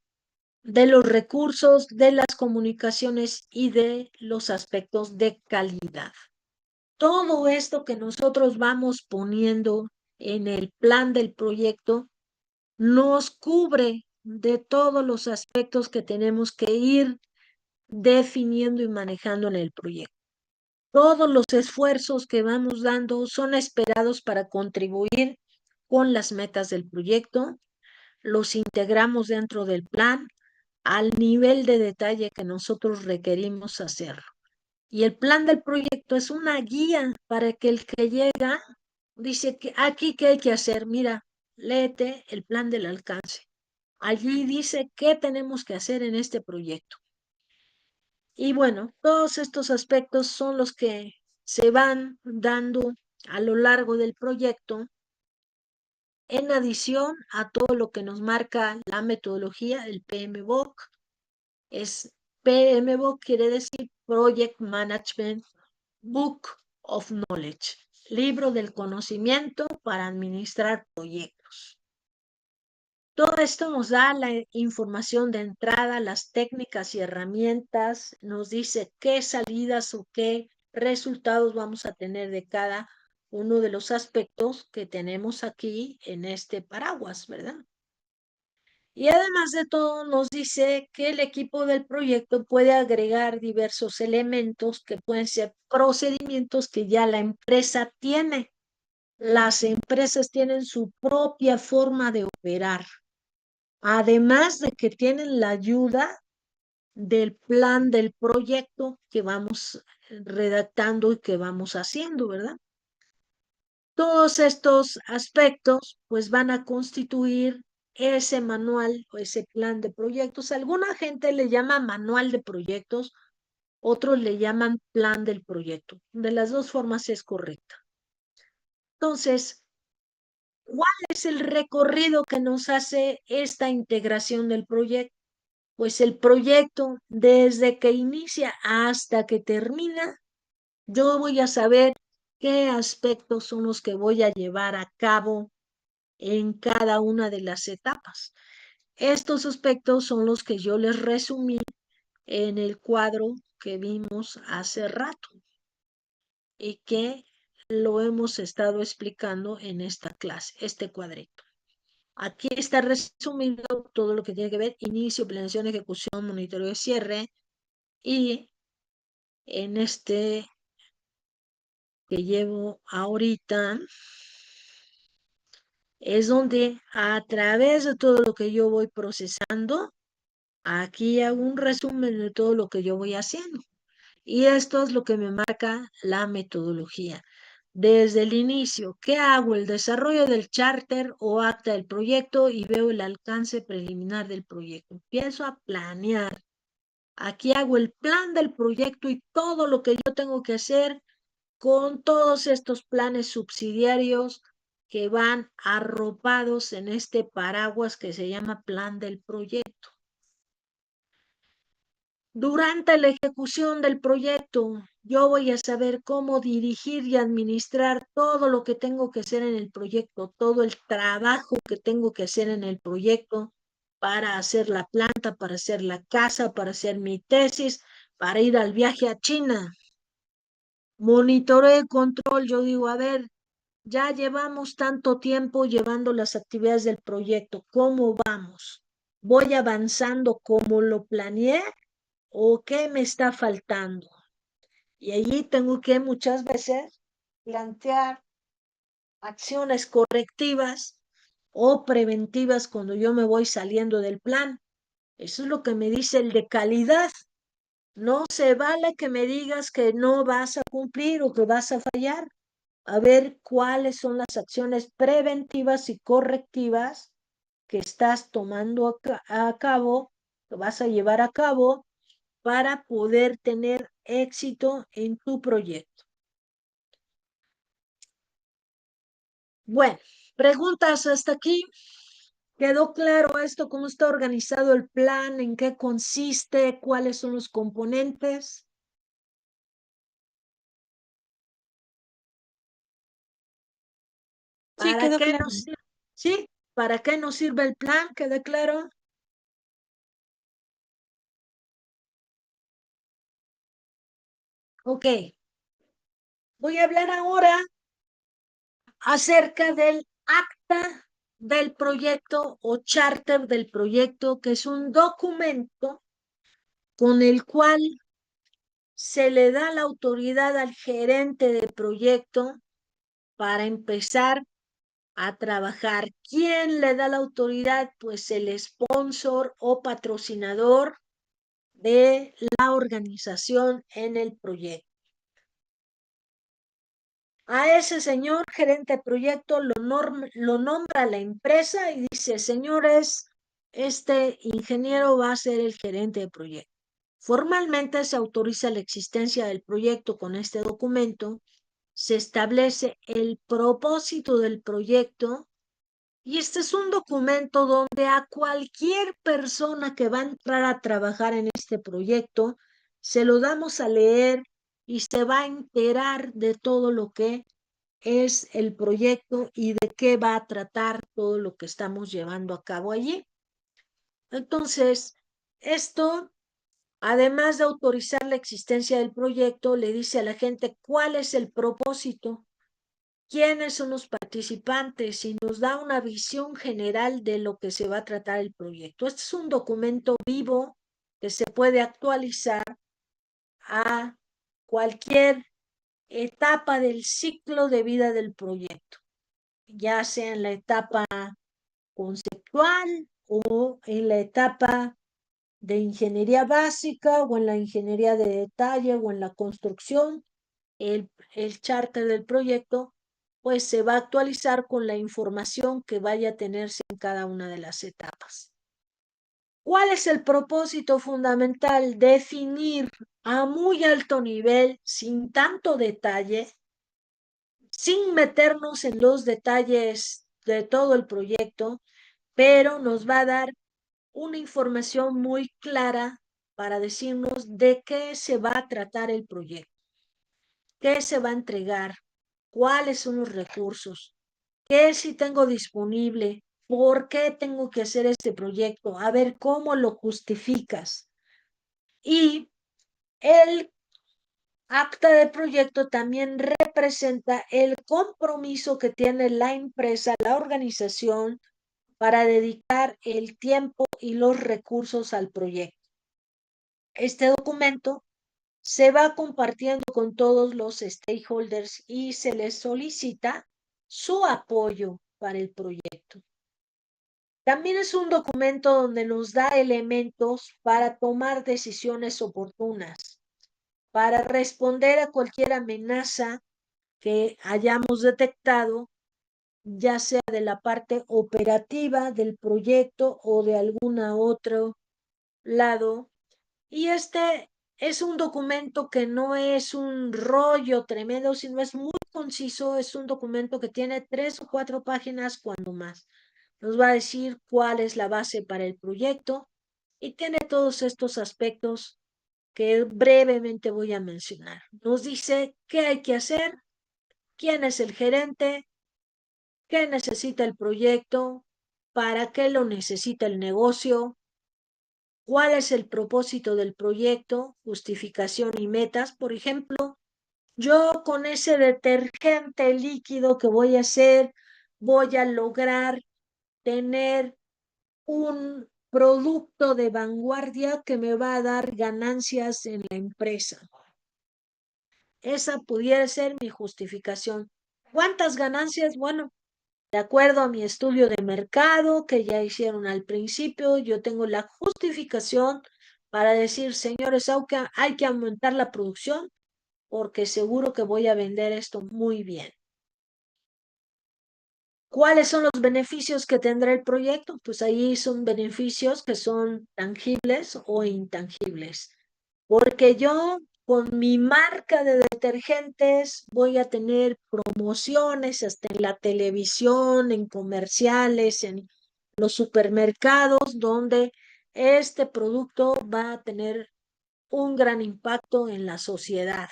de los recursos, de las comunicaciones y de los aspectos de calidad. Todo esto que nosotros vamos poniendo en el plan del proyecto nos cubre de todos los aspectos que tenemos que ir definiendo y manejando en el proyecto. Todos los esfuerzos que vamos dando son esperados para contribuir con las metas del proyecto, los integramos dentro del plan al nivel de detalle que nosotros requerimos hacerlo. Y el plan del proyecto es una guía para que el que llega dice que aquí qué hay que hacer. Mira, léete el plan del alcance. Allí dice qué tenemos que hacer en este proyecto. Y bueno, todos estos aspectos son los que se van dando a lo largo del proyecto, en adición a todo lo que nos marca la metodología, el PMBOK. PMBOK quiere decir Project Management Book of Knowledge, libro del conocimiento para administrar proyectos. Todo esto nos da la información de entrada, las técnicas y herramientas, nos dice qué salidas o qué resultados vamos a tener de cada uno de los aspectos que tenemos aquí en este paraguas, ¿verdad? Y además de todo, nos dice que el equipo del proyecto puede agregar diversos elementos que pueden ser procedimientos que ya la empresa tiene. Las empresas tienen su propia forma de operar. Además de que tienen la ayuda del plan del proyecto que vamos redactando y que vamos haciendo, ¿verdad? Todos estos aspectos pues van a constituir ese manual o ese plan de proyectos. Alguna gente le llama manual de proyectos, otros le llaman plan del proyecto. De las dos formas es correcta. Entonces, ¿cuál es el recorrido que nos hace esta integración del proyecto? Pues el proyecto, desde que inicia hasta que termina, yo voy a saber qué aspectos son los que voy a llevar a cabo en cada una de las etapas. Estos aspectos son los que yo les resumí en el cuadro que vimos hace rato y que lo hemos estado explicando en esta clase, este cuadrito. Aquí está resumido todo lo que tiene que ver inicio, planeación, ejecución, monitoreo de cierre, y en este que llevo ahorita es donde a través de todo lo que yo voy procesando, aquí hago un resumen de todo lo que yo voy haciendo. Y esto es lo que me marca la metodología. Desde el inicio, ¿qué hago? El desarrollo del charter o acta del proyecto y veo el alcance preliminar del proyecto. Empiezo a planear. Aquí hago el plan del proyecto y todo lo que yo tengo que hacer con todos estos planes subsidiarios que van arropados en este paraguas que se llama plan del proyecto. Durante la ejecución del proyecto, yo voy a saber cómo dirigir y administrar todo lo que tengo que hacer en el proyecto, todo el trabajo que tengo que hacer en el proyecto para hacer la planta, para hacer la casa, para hacer mi tesis, para ir al viaje a China. Monitoreo y control, yo digo, a ver, ya llevamos tanto tiempo llevando las actividades del proyecto, ¿cómo vamos? ¿Voy avanzando como lo planeé o qué me está faltando? Y allí tengo que muchas veces plantear acciones correctivas o preventivas cuando yo me voy saliendo del plan. Eso es lo que me dice el de calidad. No se vale que me digas que no vas a cumplir o que vas a fallar. A ver cuáles son las acciones preventivas y correctivas que estás tomando a cabo, que vas a llevar a cabo para poder tener éxito en tu proyecto. Bueno, preguntas hasta aquí. ¿Quedó claro esto? ¿Cómo está organizado el plan? ¿En qué consiste? ¿Cuáles son los componentes? Sí, ¿Para quedó qué claro. nos sirve? ¿Sí? ¿Para qué nos sirve el plan? ¿Quedó claro? Ok. Voy a hablar ahora acerca del acta del proyecto o charter del proyecto, que es un documento con el cual se le da la autoridad al gerente de proyecto para empezar a trabajar. ¿Quién le da la autoridad? Pues el sponsor o patrocinador de la organización en el proyecto. A ese señor gerente de proyecto lo nombra la empresa y dice, señores, este ingeniero va a ser el gerente de proyecto. Formalmente se autoriza la existencia del proyecto con este documento, se establece el propósito del proyecto y este es un documento donde a cualquier persona que va a entrar a trabajar en este proyecto se lo damos a leer y se va a enterar de todo lo que es el proyecto y de qué va a tratar todo lo que estamos llevando a cabo allí. Entonces, esto, además de autorizar la existencia del proyecto, le dice a la gente cuál es el propósito, quiénes son los participantes y nos da una visión general de lo que se va a tratar el proyecto. Este es un documento vivo que se puede actualizar a cualquier etapa del ciclo de vida del proyecto, ya sea en la etapa conceptual o en la etapa de ingeniería básica o en la ingeniería de detalle o en la construcción. El charter del proyecto pues se va a actualizar con la información que vaya a tenerse en cada una de las etapas. ¿Cuál es el propósito fundamental? Definir a muy alto nivel, sin tanto detalle, sin meternos en los detalles de todo el proyecto, pero nos va a dar una información muy clara para decirnos de qué se va a tratar el proyecto, qué se va a entregar, cuáles son los recursos, qué si tengo disponible, por qué tengo que hacer este proyecto, a ver cómo lo justificas. Y el acta de proyecto también representa el compromiso que tiene la empresa, la organización, para dedicar el tiempo y los recursos al proyecto. Este documento se va compartiendo con todos los stakeholders y se les solicita su apoyo para el proyecto. También es un documento donde nos da elementos para tomar decisiones oportunas, para responder a cualquier amenaza que hayamos detectado, ya sea de la parte operativa del proyecto o de alguna otro lado. Y este es un documento que no es un rollo tremendo, sino es muy conciso. Es un documento que tiene 3 o 4 páginas, cuando más. Nos va a decir cuál es la base para el proyecto y tiene todos estos aspectos que brevemente voy a mencionar. Nos dice qué hay que hacer, quién es el gerente, qué necesita el proyecto, para qué lo necesita el negocio, cuál es el propósito del proyecto, justificación y metas. Por ejemplo, yo con ese detergente líquido que voy a hacer, voy a lograr tener un producto de vanguardia que me va a dar ganancias en la empresa. Esa pudiera ser mi justificación. ¿Cuántas ganancias? Bueno, de acuerdo a mi estudio de mercado que ya hicieron al principio, yo tengo la justificación para decir, señores, hay que aumentar la producción porque seguro que voy a vender esto muy bien. ¿Cuáles son los beneficios que tendrá el proyecto? Pues ahí son beneficios que son tangibles o intangibles. Porque yo con mi marca de detergentes voy a tener promociones hasta en la televisión, en comerciales, en los supermercados, donde este producto va a tener un gran impacto en la sociedad.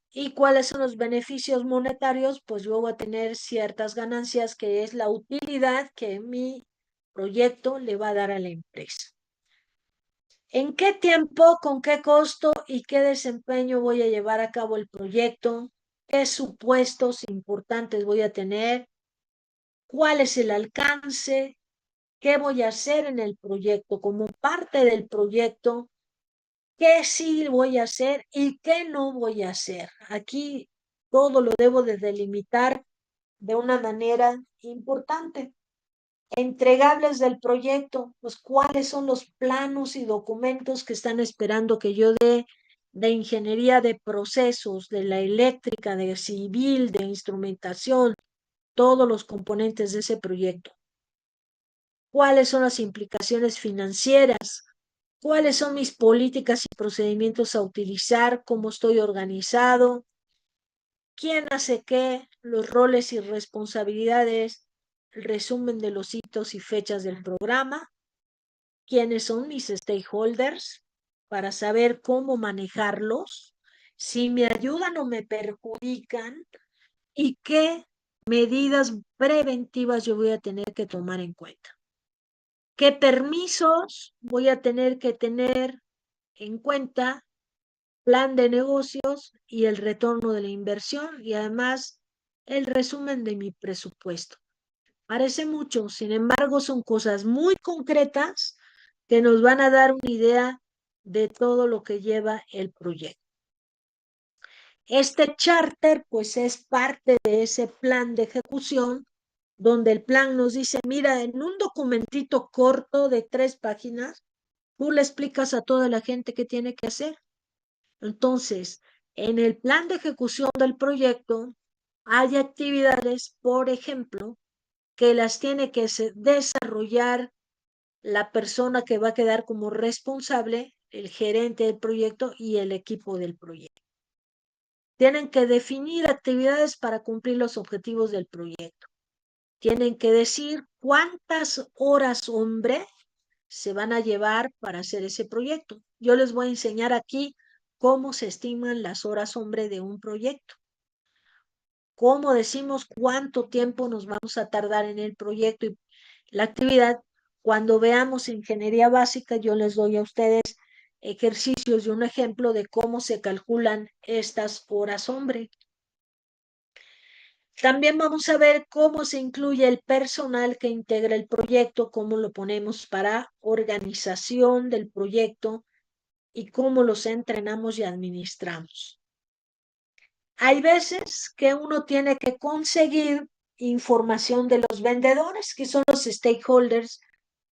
¿Y cuáles son los beneficios monetarios? Pues yo voy a tener ciertas ganancias, que es la utilidad que mi proyecto le va a dar a la empresa. ¿En qué tiempo, con qué costo y qué desempeño voy a llevar a cabo el proyecto? ¿Qué supuestos importantes voy a tener? ¿Cuál es el alcance? ¿Qué voy a hacer en el proyecto como parte del proyecto? ¿Qué sí voy a hacer y qué no voy a hacer? Aquí todo lo debo de delimitar de una manera importante. Entregables del proyecto, pues cuáles son los planos y documentos que están esperando que yo dé, de ingeniería de procesos, de la eléctrica, de civil, de instrumentación, todos los componentes de ese proyecto. ¿Cuáles son las implicaciones financieras? ¿Cuáles son mis políticas y procedimientos a utilizar? ¿Cómo estoy organizado? ¿Quién hace qué? Los roles y responsabilidades, el resumen de los hitos y fechas del programa. ¿Quiénes son mis stakeholders? Para saber cómo manejarlos, si me ayudan o me perjudican, y qué medidas preventivas yo voy a tener que tomar en cuenta. ¿Qué permisos voy a tener que tener en cuenta? Plan de negocios y el retorno de la inversión, y además el resumen de mi presupuesto. Parece mucho, sin embargo, son cosas muy concretas que nos van a dar una idea de todo lo que lleva el proyecto. Este charter, pues, es parte de ese plan de ejecución, donde el plan nos dice, mira, en un documentito corto de 3 páginas, tú le explicas a toda la gente qué tiene que hacer. Entonces, en el plan de ejecución del proyecto hay actividades, por ejemplo, que las tiene que desarrollar la persona que va a quedar como responsable, el gerente del proyecto y el equipo del proyecto. Tienen que definir actividades para cumplir los objetivos del proyecto. Tienen que decir cuántas horas hombre se van a llevar para hacer ese proyecto. Yo les voy a enseñar aquí cómo se estiman las horas hombre de un proyecto. Cómo decimos cuánto tiempo nos vamos a tardar en el proyecto y la actividad. Cuando veamos ingeniería básica, yo les doy a ustedes ejercicios y un ejemplo de cómo se calculan estas horas hombre. También vamos a ver cómo se incluye el personal que integra el proyecto, cómo lo ponemos para organización del proyecto y cómo los entrenamos y administramos. Hay veces que uno tiene que conseguir información de los vendedores, que son los stakeholders,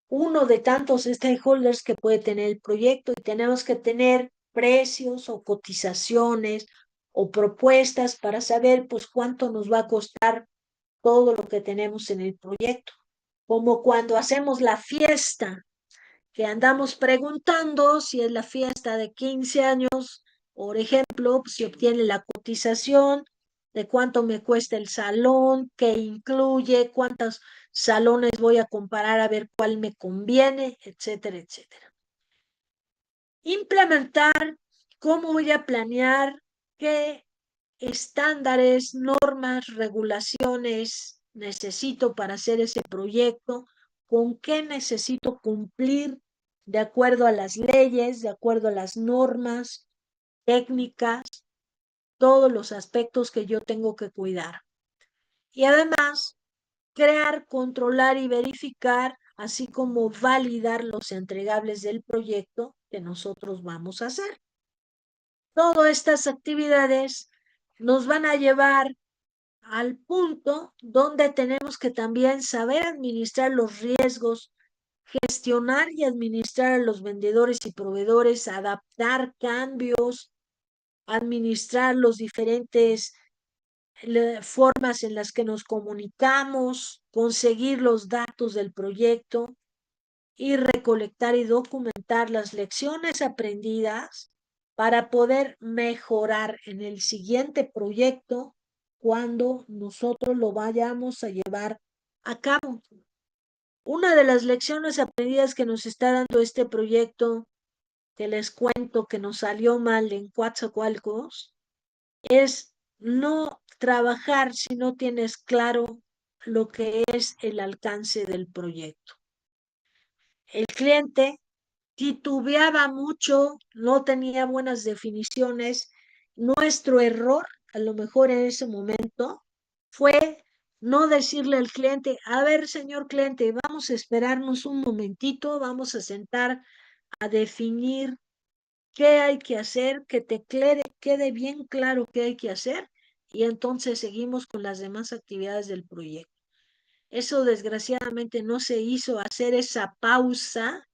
uno de tantos stakeholders que puede tener el proyecto, y tenemos que tener precios o cotizaciones o propuestas para saber pues cuánto nos va a costar todo lo que tenemos en el proyecto. Como cuando hacemos la fiesta, que andamos preguntando si es la fiesta de 15 años, por ejemplo, si obtiene la cotización de cuánto me cuesta el salón, qué incluye, cuántos salones voy a comparar a ver cuál me conviene, etcétera, etcétera. Implementar, cómo voy a planear, qué estándares, normas, regulaciones necesito para hacer ese proyecto, con qué necesito cumplir de acuerdo a las leyes, de acuerdo a las normas técnicas, todos los aspectos que yo tengo que cuidar. Y además, crear, controlar y verificar, así como validar los entregables del proyecto que nosotros vamos a hacer. Todas estas actividades nos van a llevar al punto donde tenemos que también saber administrar los riesgos, gestionar y administrar a los vendedores y proveedores, adaptar cambios, administrar los diferentes formas en las que nos comunicamos, conseguir los datos del proyecto y recolectar y documentar las lecciones aprendidas para poder mejorar en el siguiente proyecto cuando nosotros lo vayamos a llevar a cabo. Una de las lecciones aprendidas que nos está dando este proyecto, que les cuento que nos salió mal en Coatzacoalcos, es no trabajar si no tienes claro lo que es el alcance del proyecto. El cliente titubeaba mucho, no tenía buenas definiciones. Nuestro error, a lo mejor en ese momento, fue no decirle al cliente, a ver, señor cliente, vamos a esperarnos un momentito, vamos a sentar a definir qué hay que hacer, que te quede bien claro qué hay que hacer, y entonces seguimos con las demás actividades del proyecto. Eso desgraciadamente no se hizo, hacer esa pausa,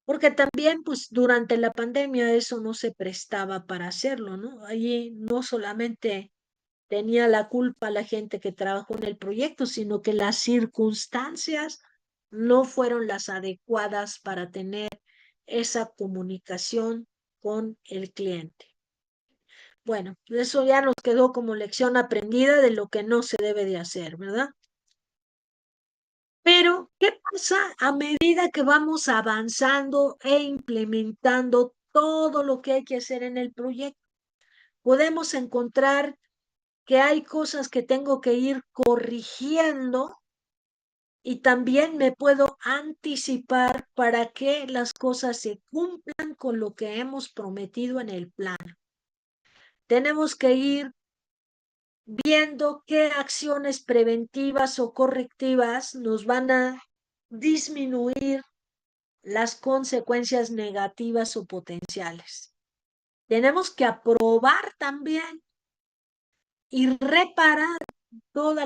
porque también pues durante la pandemia eso no se prestaba para hacerlo, ¿no? Allí no solamente tenía la culpa la gente que trabajó en el proyecto, sino que las circunstancias no fueron las adecuadas para tener esa comunicación con el cliente. Bueno, eso ya nos quedó como lección aprendida de lo que no se debe de hacer, ¿verdad? Pero, ¿qué pasa a medida que vamos avanzando e implementando todo lo que hay que hacer en el proyecto? Podemos encontrar que hay cosas que tengo que ir corrigiendo y también me puedo anticipar para que las cosas se cumplan con lo que hemos prometido en el plan. Tenemos que ir viendo qué acciones preventivas o correctivas nos van a disminuir las consecuencias negativas o potenciales. Tenemos que aprobar también y reparar todos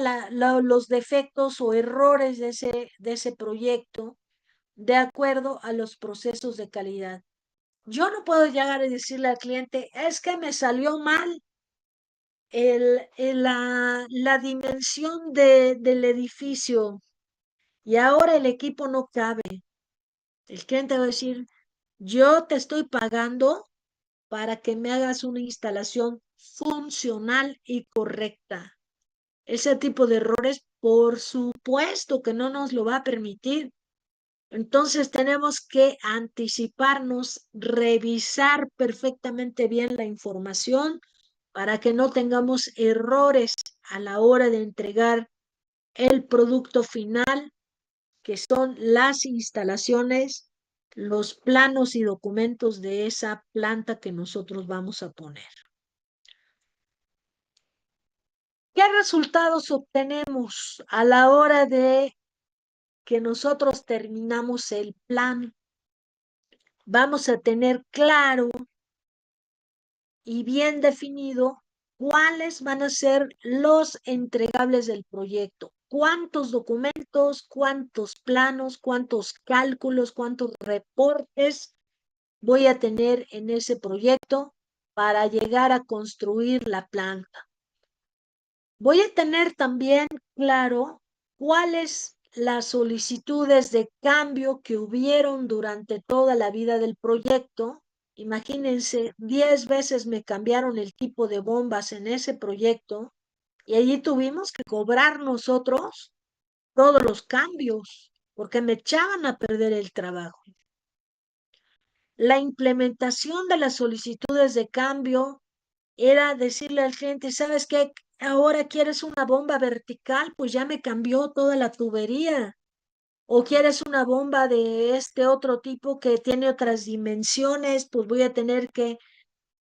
los defectos o errores de ese proyecto de acuerdo a los procesos de calidad. Yo no puedo llegar a decirle al cliente, es que me salió mal la dimensión del edificio y ahora el equipo no cabe. El cliente va a decir, yo te estoy pagando para que me hagas una instalación funcional y correcta. Ese tipo de errores, por supuesto que no nos lo va a permitir. Entonces tenemos que anticiparnos, revisar perfectamente bien la información para que no tengamos errores a la hora de entregar el producto final, que son las instalaciones, los planos y documentos de esa planta que nosotros vamos a poner. ¿Qué resultados obtenemos a la hora de que nosotros terminamos el plan? Vamos a tener claro y bien definido cuáles van a ser los entregables del proyecto, cuántos documentos, cuántos planos, cuántos cálculos, cuántos reportes voy a tener en ese proyecto para llegar a construir la planta. Voy a tener también claro cuáles las solicitudes de cambio que hubieron durante toda la vida del proyecto. Imagínense, 10 veces me cambiaron el tipo de bombas en ese proyecto y allí tuvimos que cobrar nosotros todos los cambios porque me echaban a perder el trabajo. La implementación de las solicitudes de cambio era decirle al cliente, ¿sabes qué? Ahora quieres una bomba vertical, pues ya me cambió toda la tubería. O quieres una bomba de este otro tipo que tiene otras dimensiones, pues voy a tener que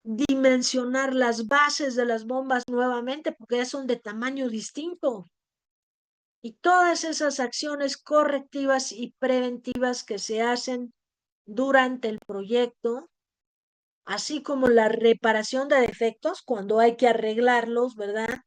dimensionar las bases de las bombas nuevamente porque ya son de tamaño distinto. Y todas esas acciones correctivas y preventivas que se hacen durante el proyecto, así como la reparación de defectos cuando hay que arreglarlos, ¿verdad?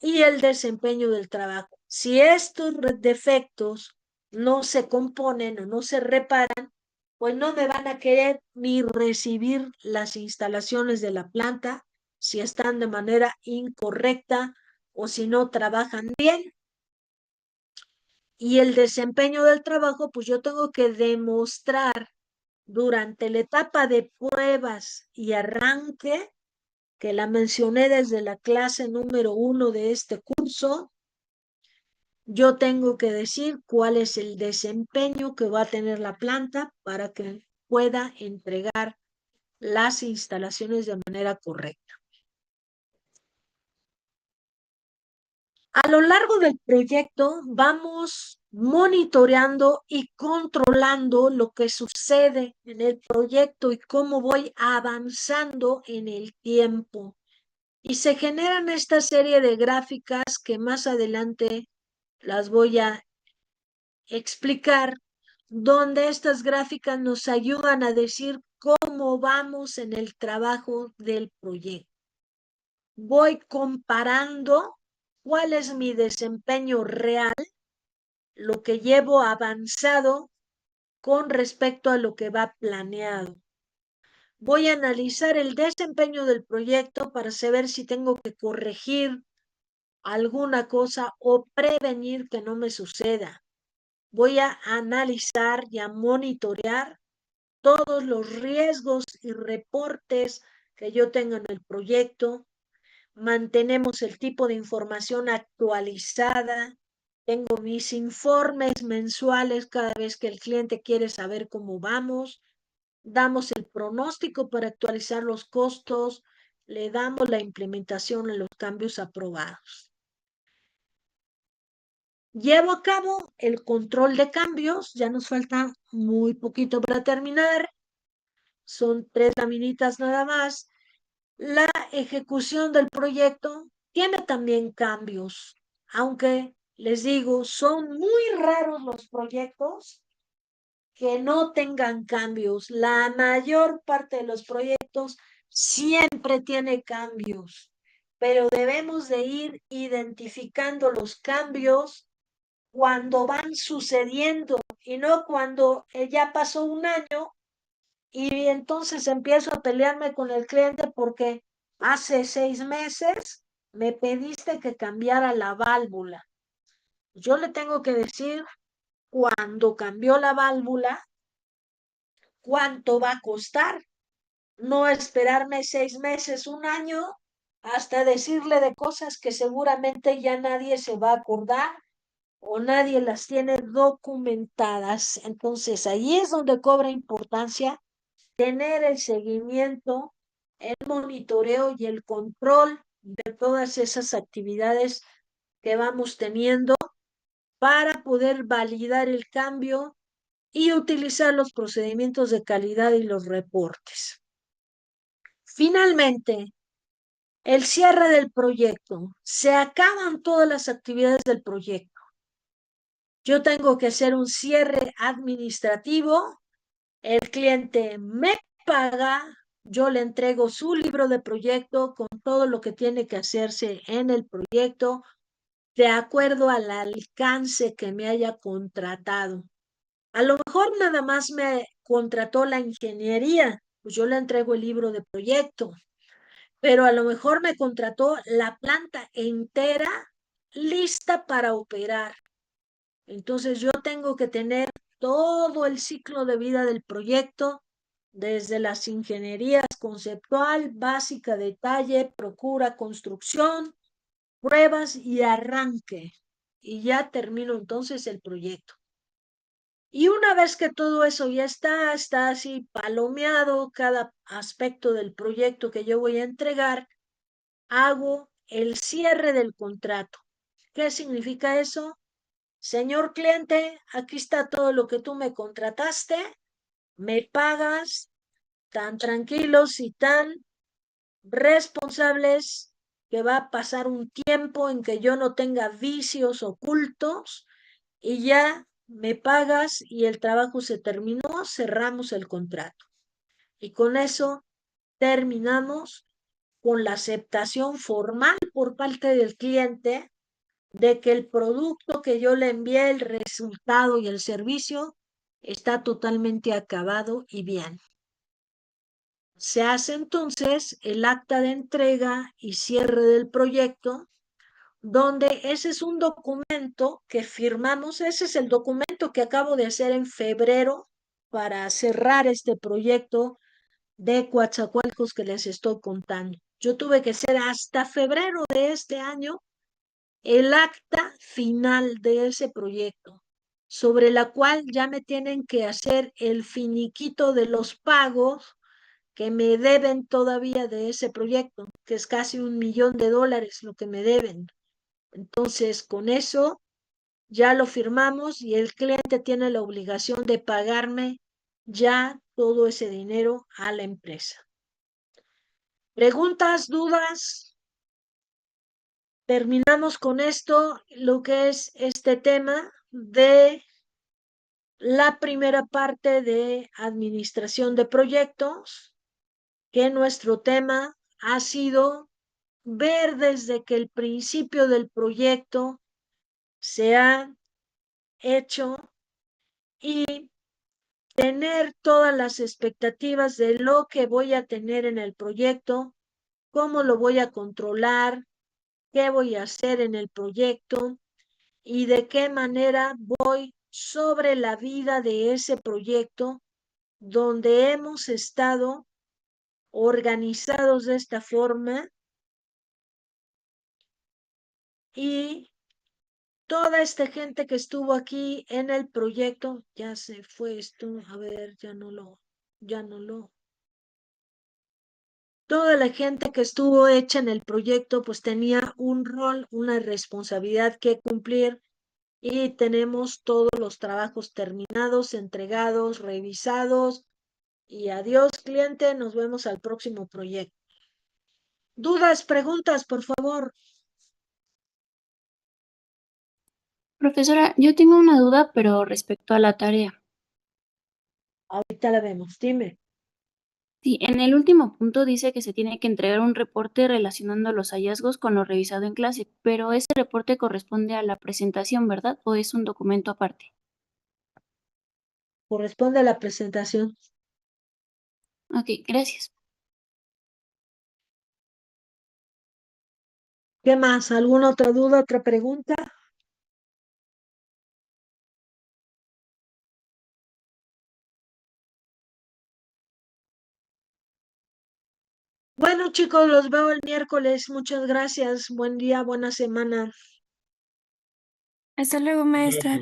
Y el desempeño del trabajo. Si estos defectos no se componen o no se reparan, pues no me van a querer ni recibir las instalaciones de la planta si están de manera incorrecta o si no trabajan bien. Y el desempeño del trabajo, pues yo tengo que demostrar durante la etapa de pruebas y arranque, que la mencioné desde la clase número 1 de este curso, Yo tengo que decir cuál es el desempeño que va a tener la planta para que pueda entregar las instalaciones de manera correcta. A lo largo del proyecto vamos monitoreando y controlando lo que sucede en el proyecto y cómo voy avanzando en el tiempo. Y se generan esta serie de gráficas que más adelante las voy a explicar, donde estas gráficas nos ayudan a decir cómo vamos en el trabajo del proyecto. Voy comparando cuál es mi desempeño real, lo que llevo avanzado con respecto a lo que va planeado. Voy a analizar el desempeño del proyecto para saber si tengo que corregir alguna cosa o prevenir que no me suceda. Voy a analizar y a monitorear todos los riesgos y reportes que yo tenga en el proyecto. Mantenemos el tipo de información actualizada. Tengo mis informes mensuales cada vez que el cliente quiere saber cómo vamos. Damos el pronóstico para actualizar los costos. Le damos la implementación en los cambios aprobados. Llevo a cabo el control de cambios. Ya nos falta muy poquito para terminar. Son 3 laminitas nada más. La ejecución del proyecto tiene también cambios, aunque les digo, son muy raros los proyectos que no tengan cambios. La mayor parte de los proyectos siempre tiene cambios, pero debemos de ir identificando los cambios cuando van sucediendo y no cuando ya pasó un año y entonces empiezo a pelearme con el cliente porque hace 6 meses me pediste que cambiara la válvula. Yo le tengo que decir cuando cambió la válvula, cuánto va a costar. No esperarme 6 meses, un año, hasta decirle de cosas que seguramente ya nadie se va a acordar o nadie las tiene documentadas. Entonces ahí es donde cobra importancia tener el seguimiento, el monitoreo y el control de todas esas actividades que vamos teniendo para poder validar el cambio y utilizar los procedimientos de calidad y los reportes. Finalmente, el cierre del proyecto. Se acaban todas las actividades del proyecto. Yo tengo que hacer un cierre administrativo. El cliente me paga, yo le entrego su libro de proyecto con todo lo que tiene que hacerse en el proyecto de acuerdo al alcance que me haya contratado. A lo mejor nada más me contrató la ingeniería, pues yo le entrego el libro de proyecto, pero a lo mejor me contrató la planta entera lista para operar. Entonces yo tengo que tener todo el ciclo de vida del proyecto, desde las ingenierías conceptual, básica, detalle, procura, construcción, pruebas y arranque. Y ya termino entonces el proyecto. Y una vez que todo eso ya está así palomeado, cada aspecto del proyecto que yo voy a entregar, hago el cierre del contrato. ¿Qué significa eso? Señor cliente, aquí está todo lo que tú me contrataste, me pagas tan tranquilos y tan responsables que va a pasar un tiempo en que yo no tenga vicios ocultos y ya me pagas y el trabajo se terminó, cerramos el contrato. Y con eso terminamos con la aceptación formal por parte del cliente de que el producto que yo le envié, el resultado y el servicio está totalmente acabado y bien. Se hace entonces el acta de entrega y cierre del proyecto, donde ese es un documento que firmamos, ese es el documento que acabo de hacer en febrero para cerrar este proyecto de Coatzacoalcos que les estoy contando. Yo tuve que hacer hasta febrero de este año el acta final de ese proyecto, sobre la cual ya me tienen que hacer el finiquito de los pagos que me deben todavía de ese proyecto, que es casi $1,000,000 lo que me deben. Entonces, con eso ya lo firmamos y el cliente tiene la obligación de pagarme ya todo ese dinero a la empresa. ¿Preguntas, dudas? Terminamos con esto, lo que es este tema de la primera parte de administración de proyectos, que nuestro tema ha sido ver desde que el principio del proyecto se ha hecho y tener todas las expectativas de lo que voy a tener en el proyecto, cómo lo voy a controlar, qué voy a hacer en el proyecto y de qué manera voy sobre la vida de ese proyecto donde hemos estado organizados de esta forma y toda esta gente que estuvo aquí en el proyecto, ya se fue esto, a ver, ya no lo. Toda la gente que estuvo hecha en el proyecto, pues tenía un rol, una responsabilidad que cumplir y tenemos todos los trabajos terminados, entregados, revisados y adiós, cliente, nos vemos al próximo proyecto. ¿Dudas, preguntas, por favor? Profesora, yo tengo una duda, pero respecto a la tarea. Ahorita la vemos, dime. Sí, en el último punto dice que se tiene que entregar un reporte relacionando los hallazgos con lo revisado en clase, pero ese reporte corresponde a la presentación, ¿verdad? ¿O es un documento aparte? Corresponde a la presentación. Ok, gracias. ¿Qué más? ¿Alguna otra duda, otra pregunta? Bueno, chicos, los veo el miércoles. Muchas gracias. Buen día, buena semana. Hasta luego, maestra.